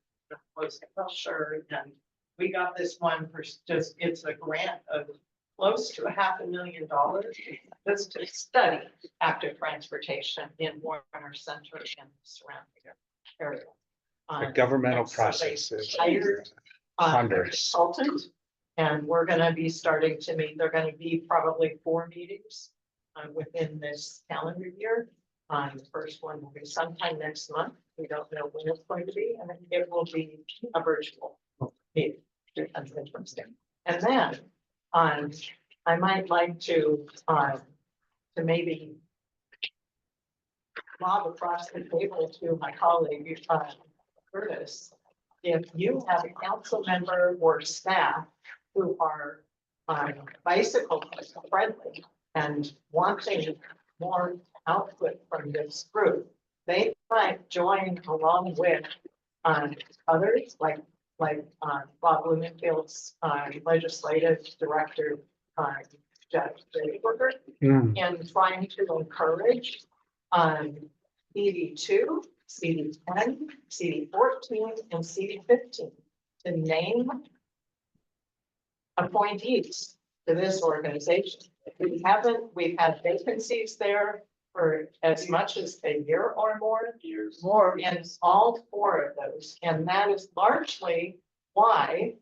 agriculture, and we got this one for just, it's a grant of close to $500,000 just to study active transportation in Warner Center and surrounding area. The governmental and so they process is hired ponderous. consultant, and we're gonna be starting to meet, there are gonna be probably 4 meetings within this calendar year. The first one will be sometime next month. We don't know when it's going to be, and it will be a virtual meeting. That's interesting. And then I might like to maybe lob across the table to my colleague, Curtis. If you have a council member or staff who are bicycle friendly and wanting more output from this group, they might join along with others like Bob Blumenfield's legislative director, Jeff Berger, in trying to encourage CD2, CD10, CD14, and CD15 to name appointees to this organization. We've had vacancies there for as much as a year or more. And all 4 of those, and that is largely why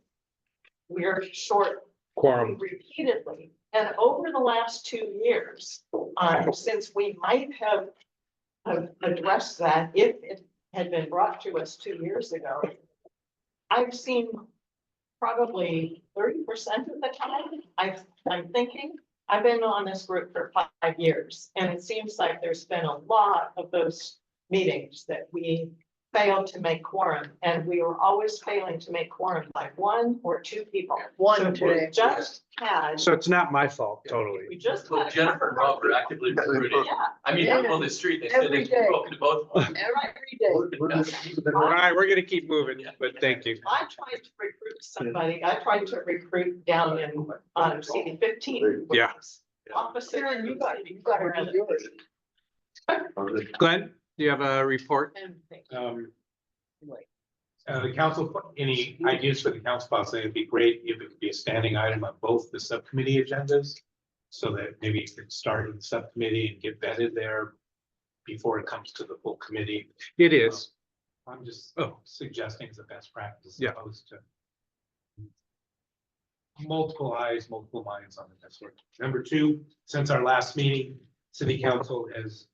we're short Quorum. repeatedly. And over the last 2 years, since we might have addressed that if it had been brought to us 2 years ago, I've seen probably 30% of the time, I'm thinking, I've been on this group for 5 years, and it seems like there's been a lot of those meetings that we failed to make quorum, and we were always failing to make quorum by 1 or 2 people. So we just had, So it's not my fault, totally. we just Well, had. Jennifer and Rob are actively recruiting. Yeah. I mean, out on the street, they said they've spoken to both of them. Every day. All right, we're gonna keep moving, but thank you. I tried to recruit somebody, I tried to recruit down in CD 15. Yeah. Opposite. Karen, you gotta do yours. Glenn, do you have a report? The council, any ideas for the council policy? It'd be great if it could be a standing item on both the subcommittee agendas. So that maybe it could start in the subcommittee and get vetted there before it comes to the full committee. It is. I'm just suggesting as a best practice, Yeah. opposed to multiple eyes, multiple minds on it. That's what. Number two, since our last meeting, city council has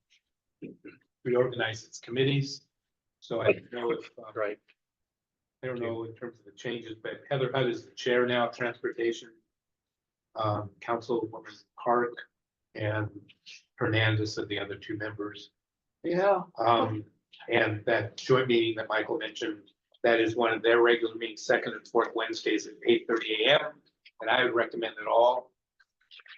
reorganized its committees. So I don't know if, Right. I don't know in terms of the changes, but Heather Hutt is the chair now, of transportation. Councilwoman Park and Hernandez are the other two members. Yeah. And that joint meeting that Michael mentioned, that is one of their regular meetings, second and fourth Wednesdays at 8:30 a.m. And I would recommend that all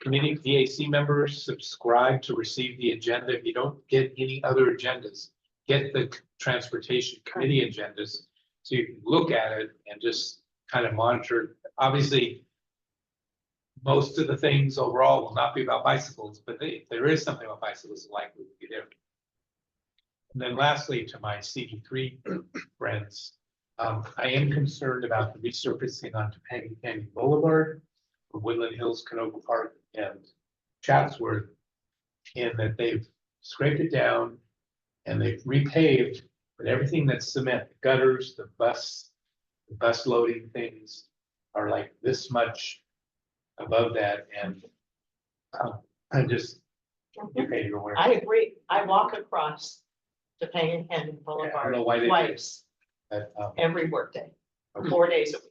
committee VAC members subscribe to receive the agenda. If you don't get any other agendas, get the transportation committee agendas so you can look at it and just kind of monitor. Obviously, most of the things overall will not be about bicycles, but if there is something about bicycles, it's likely to be there. And then lastly, to my CD3 friends, I am concerned about the resurfacing onto Topanga Canyon Boulevard, from Woodland Hills, Canoga Park, and Chatsworth, in that they've scraped it down and they've repaved, but everything that's cement, the gutters, the bus loading things are like this much above that, and I'm just, okay, you're aware. I agree. I walk across the Topanga Canyon I don't Boulevard know why they did. twice But, every workday, okay. 4 days a week.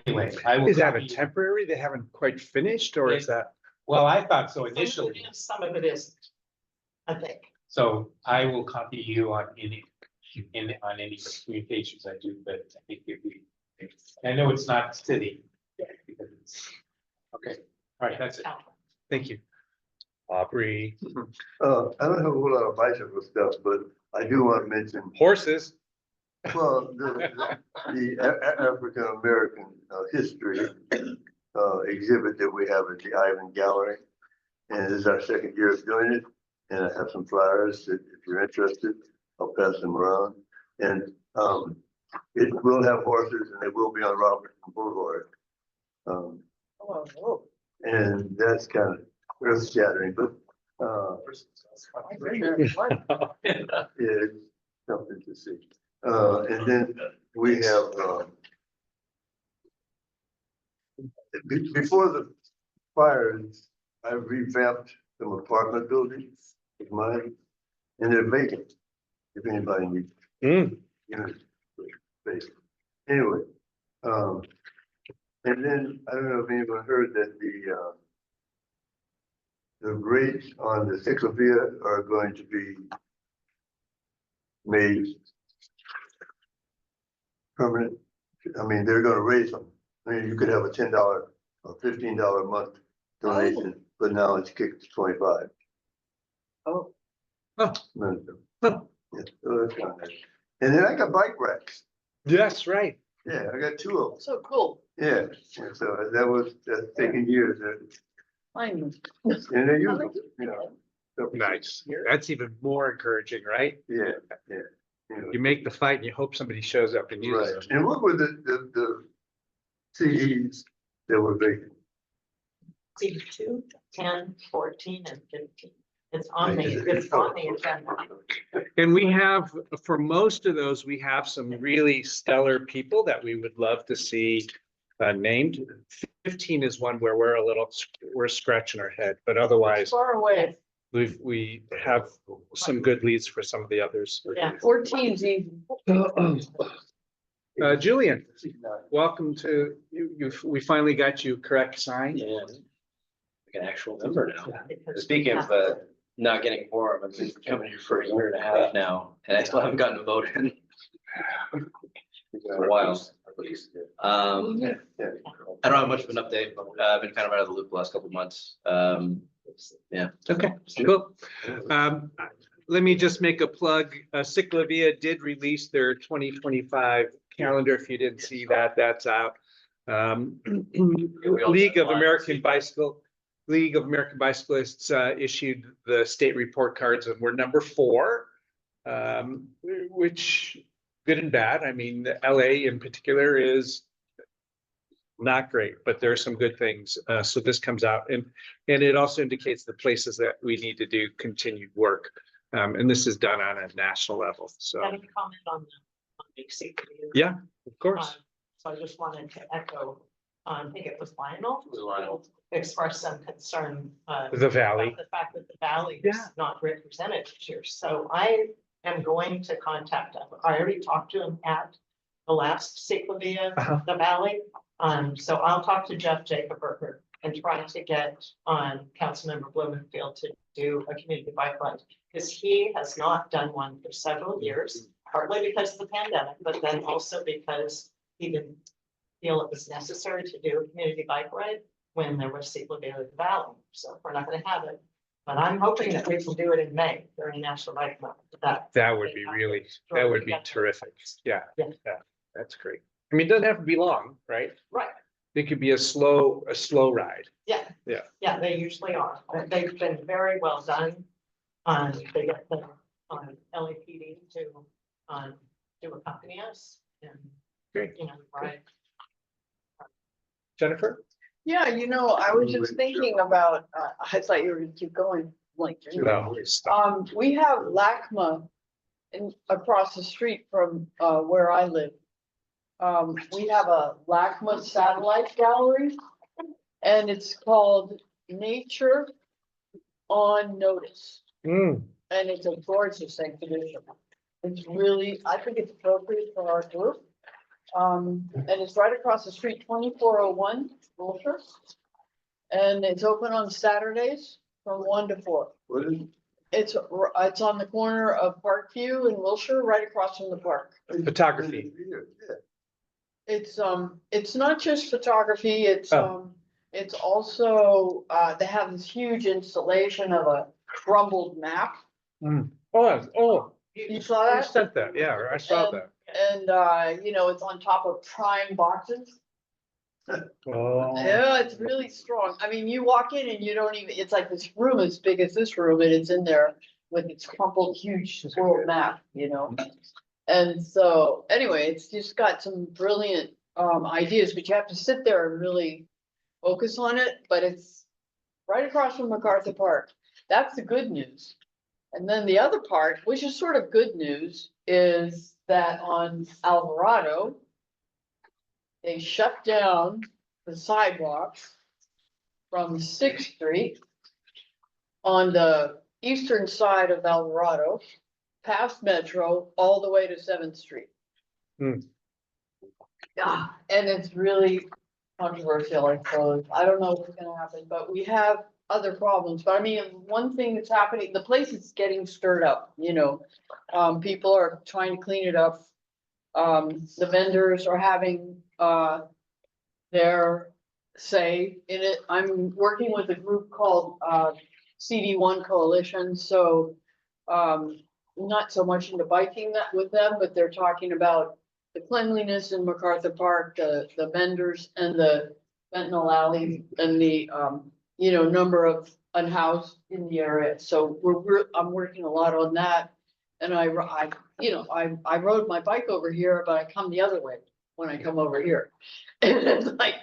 Anyway, I will. Is that a copy you. temporary? They haven't quite finished, or is that? Well, I thought so Some of it initially, is, some of it isn't, I think. so I will copy you on any communications I do, but I think if we, I know it's not city. Because it's, okay, all right, that's it. Thank you. Aubrey. I don't have a whole lot of bicycle stuff, but I do want to mention, Horses. well, the African American history exhibit that we have at the Ivan Gallery. And this is our second year of doing it. And I have some flyers that if you're interested, I'll pass them around. And it will have horses and they will be on Robertson Boulevard. And that's kind of earth shattering, but yeah, it's something to see. And then we have before the fires, I revamped some apartment buildings of mine, and they're vacant. If anybody needs, you know, space. Anyway, and then I don't know if anyone heard that the rates on the Ciclovia are going to be made permanent. I mean, they're going to raise them. I mean, you could have a $10 or $15 a month donation, but now it's kicked to 25. Oh. Oh. Yeah, so that's kind of nice. And then I got bike racks. That's right. Yeah, I got 2 of them. So cool. Yeah, and so that's taking years. Fine. And they use them, you know. So, Nice. That's even more encouraging, right? yeah, yeah. You know, You make the fight and you hope somebody shows up and uses right. them. And what were the CEs that were vacant? C2, 10, 14, and 15. It's on the agenda. And we have, for most of those, we have some really stellar people that we would love to see named. 15 is one where we're scratching our head, but otherwise Far away. we have some good leads for some of the others. Yeah. 14's even. Julian, welcome to we finally got you correct sign. Yeah. Like an actual member now. Speaking of not getting quorum, I've been coming here for a year and a half now, and I still haven't gotten a vote in. For a while, at least. I don't have much of an update. I've been kind of out of the loop the last couple of months. Yeah. Okay, cool. Let me just make a plug. Ciclovia did release their 2025 calendar. If you didn't see that, that's out. League of American Bicyclists issued the state report cards, and we're number 4, which good and bad. I mean, LA in particular is not great, but there are some good things. So this comes out and it also indicates the places that we need to do continued work. And this is done on a national level. So, Can I comment on the safety? yeah, of course. So I just wanted to echo, I think it was Lionel. It was Lionel. Express some concern. The valley. About the fact that the valley Yeah. is not represented here. So I am going to contact him. I already talked to him at the last Ciclavia, the valley. So I'll talk to Jeff Jacoberger and try to get on Councilmember Blumenfield to do a community bike ride. Because he has not done one for several years, partly because of the pandemic, but then also because he didn't feel it was necessary to do a community bike ride when there was Ciclavia Valley. So we're not gonna have it. But I'm hoping that we can do it in May during National Bike Month. That would be really, that would be terrific. Yeah, Yeah. yeah, that's great. I mean, it doesn't have to be long, right? Right, It could be a slow ride. yeah. Yeah. Yeah, they usually are. They've been very well done. They get the, LAPD to, do accompany us and, Great. you know, ride. Jennifer? Yeah, I was just thinking about, I thought you were gonna keep going, like. No, stop. We have LACMA across the street from, where I live. We have a LACMA satellite gallery, and it's called Nature on Notice, Mm, and it's a gorgeous exhibition. It's really, I think it's appropriate for our group. And it's right across the street, 2401 Wilshire. And it's open on Saturdays from 1 to 4. What is it? It's on the corner of Parkview and Wilshire, right across from the park. photography. It's not just photography, it's also, they have this huge installation of a crumbled map. Oh, You saw you that? sent that. Yeah, I saw that. And, it's on top of prime boxes. Oh. Yeah, it's really strong. I mean, you walk in and you don't even, it's like this room as big as this room and it's in there with its crumpled huge world map, And so, anyway, it's just got some brilliant ideas, but you have to sit there and really focus on it, but it's right across from MacArthur Park. That's the good news. And then the other part, which is sort of good news, is that on Alvarado, they shut down the sidewalks from 6th Street on the eastern side of Alvarado, past Metro, all the way to 7th Street. Hmm. Yeah, and it's really controversial, I suppose. I don't know what's gonna happen, but we have other problems. But I mean, one thing that's happening, the place is getting stirred up, people are trying to clean it up. The vendors are having, their say in it. I'm working with a group called, CD1 Coalition, so, not so much into biking that with them, but they're talking about the cleanliness in MacArthur Park, the vendors and the fentanyl alley and the, number of unhoused in the area. So I'm working a lot on that. And I rode my bike over here, but I come the other way when I come over here. And it's like,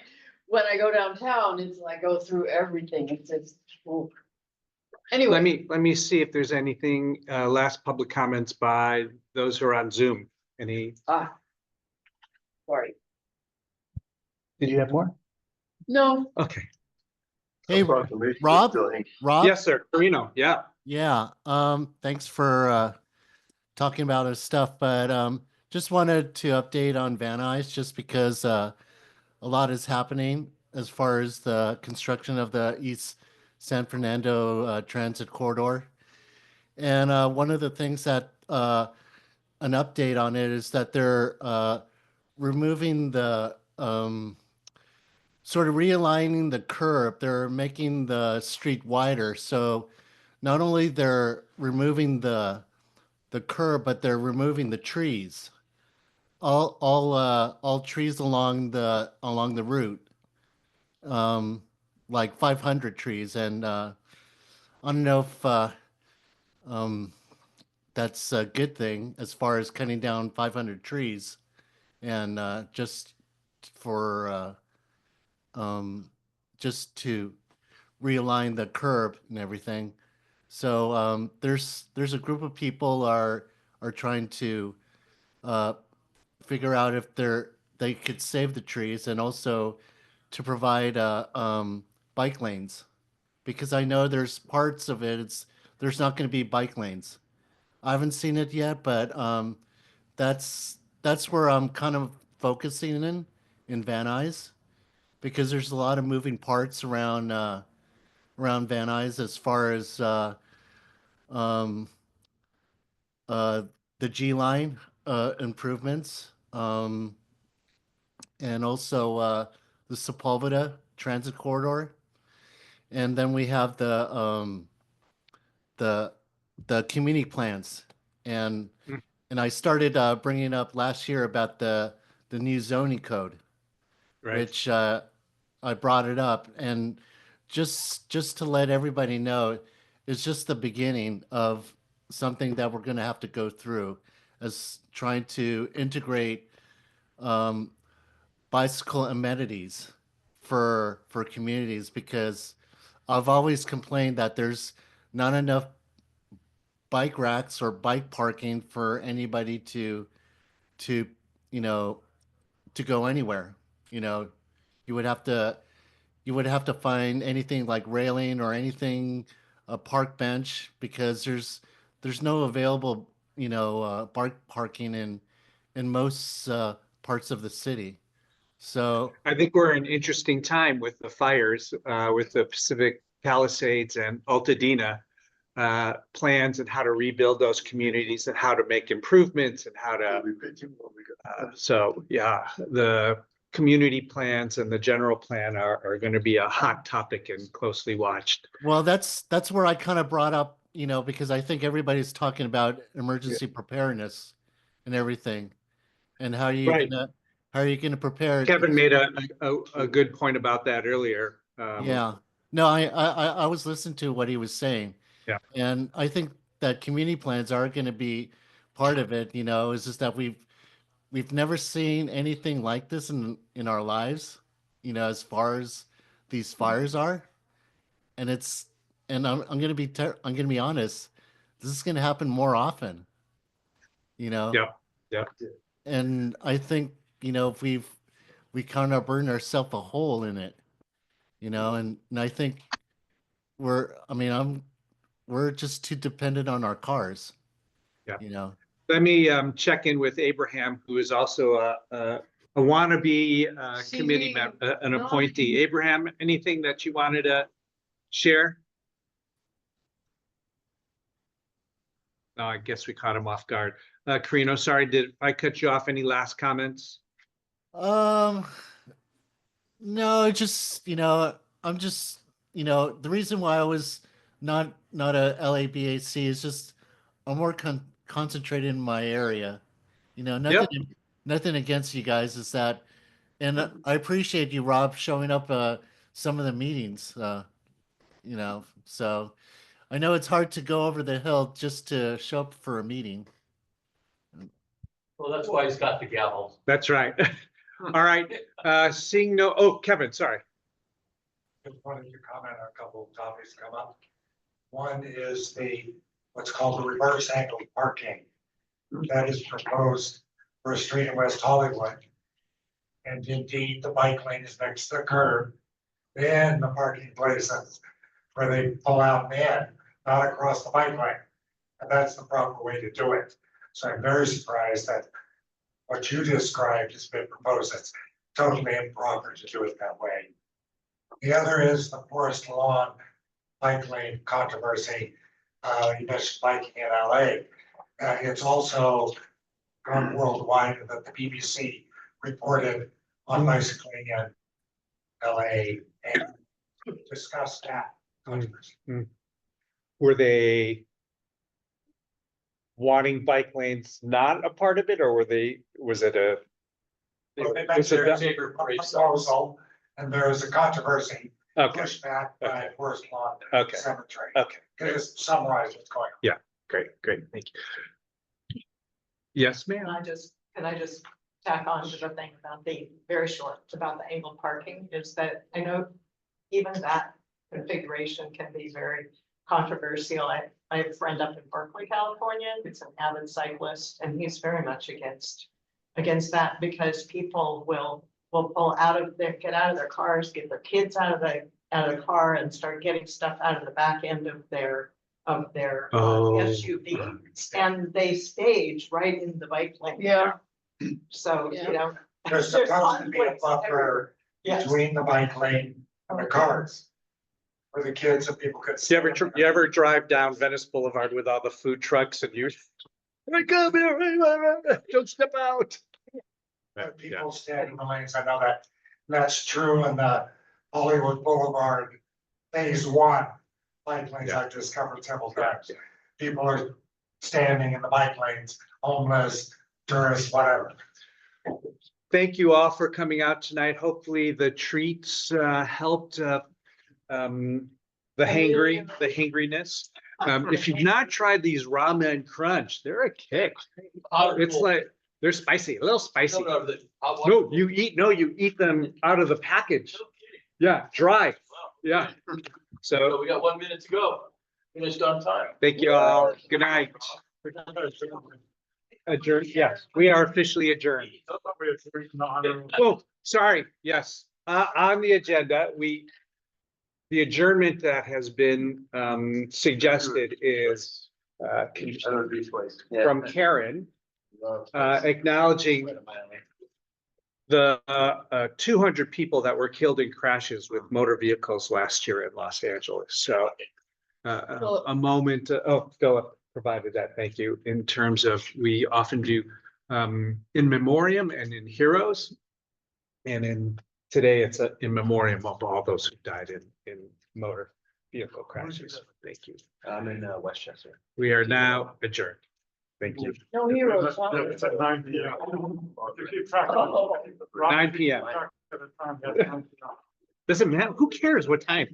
when I go downtown, it's like I go through everything. It's just, ooh. Anyway. Let me see if there's anything, last public comments by those who are on Zoom. Any? Sorry. Did you have more? No. Okay. Hey, Rob? Yes, sir. Carino, yeah. Yeah, thanks for talking about his stuff, but just wanted to update on Van Nuys just because a lot is happening as far as the construction of the East San Fernando Transit Corridor. And one of the things that an update on it is that they're removing the sort of realigning the curb. They're making the street wider. So not only they're removing the curb, but they're removing the trees. All trees along the route. Like 500 trees, and I don't know if that's a good thing as far as cutting down 500 trees, and just for just to realign the curb and everything. So there's a group of people are trying to figure out if they could save the trees and also to provide bike lanes, because I know there's parts of it, there's not going to be bike lanes. I haven't seen it yet, but that's where I'm kind of focusing in Van Nuys, because there's a lot of moving parts around Van Nuys as far as um, uh, the G line improvements, and also the Sepulveda transit corridor, and then we have the the community plans, and Mm. and I started bringing up last year about the new zoning code, Right. which I brought it up, and just to let everybody know, it's just the beginning of something that we're going to have to go through, as trying to integrate um, bicycle amenities for communities, because I've always complained that there's not enough bike racks or bike parking for anybody to you know to go anywhere. You know, you would have to you would have to find anything like railing or anything, a park bench, because there's no available bike parking in most parts of the city. So I think we're in an interesting time with the fires, with the Pacific Palisades and Altadena plans, and how to rebuild those communities and how to make improvements and how to. So yeah, the community plans and the general plan are going to be a hot topic and closely watched. well, that's where I kind of brought up, because I think everybody's talking about emergency preparedness and everything, and Right. how are you gonna prepare? Kevin made a good point about that earlier. Yeah. No, I was listening to what he was saying. Yeah. And I think that community plans are going to be part of it. It's just that we've never seen anything like this in our lives, as far as these fires are. And I'm going to I'm going to be honest, this is going to happen more often, you know. Yeah. Yeah. And I think, if we kind of burn ourselves a hole in it, and I think I mean, we're just too dependent on our cars, Yeah. you know. Let me check in with Abraham, who is also a wannabe committee member, an appointee. Abraham, anything that you wanted to share? No, I guess we caught him off guard. Carino, sorry, did I cut you off? Any last comments? Um, no, just, I'm just, the reason why I was not a LABAC is just I'm more concentrated in my area. Yep. Nothing against you guys, is that, and I appreciate you, Rob, showing up some of the meetings, so I know it's hard to go over the hill just to show up for a meeting. Well, that's why he's got the gavel. That's right. All right. Seeing Kevin, sorry. Just wanted to comment on a couple of topics come up. One is what's called the reverse angle parking. That is proposed for a street in West Hollywood. And indeed, the bike lane is next to the curb. Then the parking places where they pull out and in, not across the bike lane. And that's the proper way to do it. So I'm very surprised that what you described has been proposed. It's totally improper to do it that way. The other is the Forest Lawn bike lane controversy. You mentioned biking in LA. It's also gone worldwide that the BBC reported on bicycling in LA and discussed that controversy. Were they wanting bike lanes not a part of it, or was it a? Well, they mentioned their favorite proposal, and there was a controversy pushed back by Forest Lawn Cemetery. Okay. Can you just summarize what's going on? Yeah, great, thank you. Yes, ma'am. Can I just tack on to the thing about the, very short, about the angled parking, is that I know even that configuration can be very controversial. I have a friend up in Berkeley, California, who's an avid cyclist, and he's very much against that, because people will pull out of their, get out of their cars, get their kids out of the car and start getting stuff out of the back end of their SUV, and they stage right in the bike lane. Yeah. So, you know. There's supposed to be a buffer Yes. between the bike lane and the cars. For the kids and people could. You ever drive down Venice Boulevard with all the food trucks and you? Come here, don't step out. People stand in the lanes, I know that, that's true in the Hollywood Boulevard phase one. Bike lanes I've discovered several times. People are standing in the bike lanes, homeless, tourists, whatever. Thank you all for coming out tonight. Hopefully the treats helped the hangriness. If you've not tried these ramen crunch, they're a kick. It's like, they're spicy, a little spicy. No, you eat them out of the package. Yeah, dry. Yeah. So we got 1 minute to go. Finished on time. Thank you all. Good night. Adjourned. Yes, we are officially adjourned. Oh, sorry. Yes, on the agenda, the adjournment that has been suggested is from Karen, acknowledging the 200 people that were killed in crashes with motor vehicles last year in Los Angeles. So a moment, oh, Philip provided that, thank you, in terms of, we often do in memoriam and in heroes. And today it's a in memoriam of all those who died in motor vehicle crashes. Thank you. I'm in Westchester. We are now adjourned. Thank you. No heroes, huh? It's at 9 p.m. You keep track of it. 9 p.m. Doesn't matter. Who cares what time?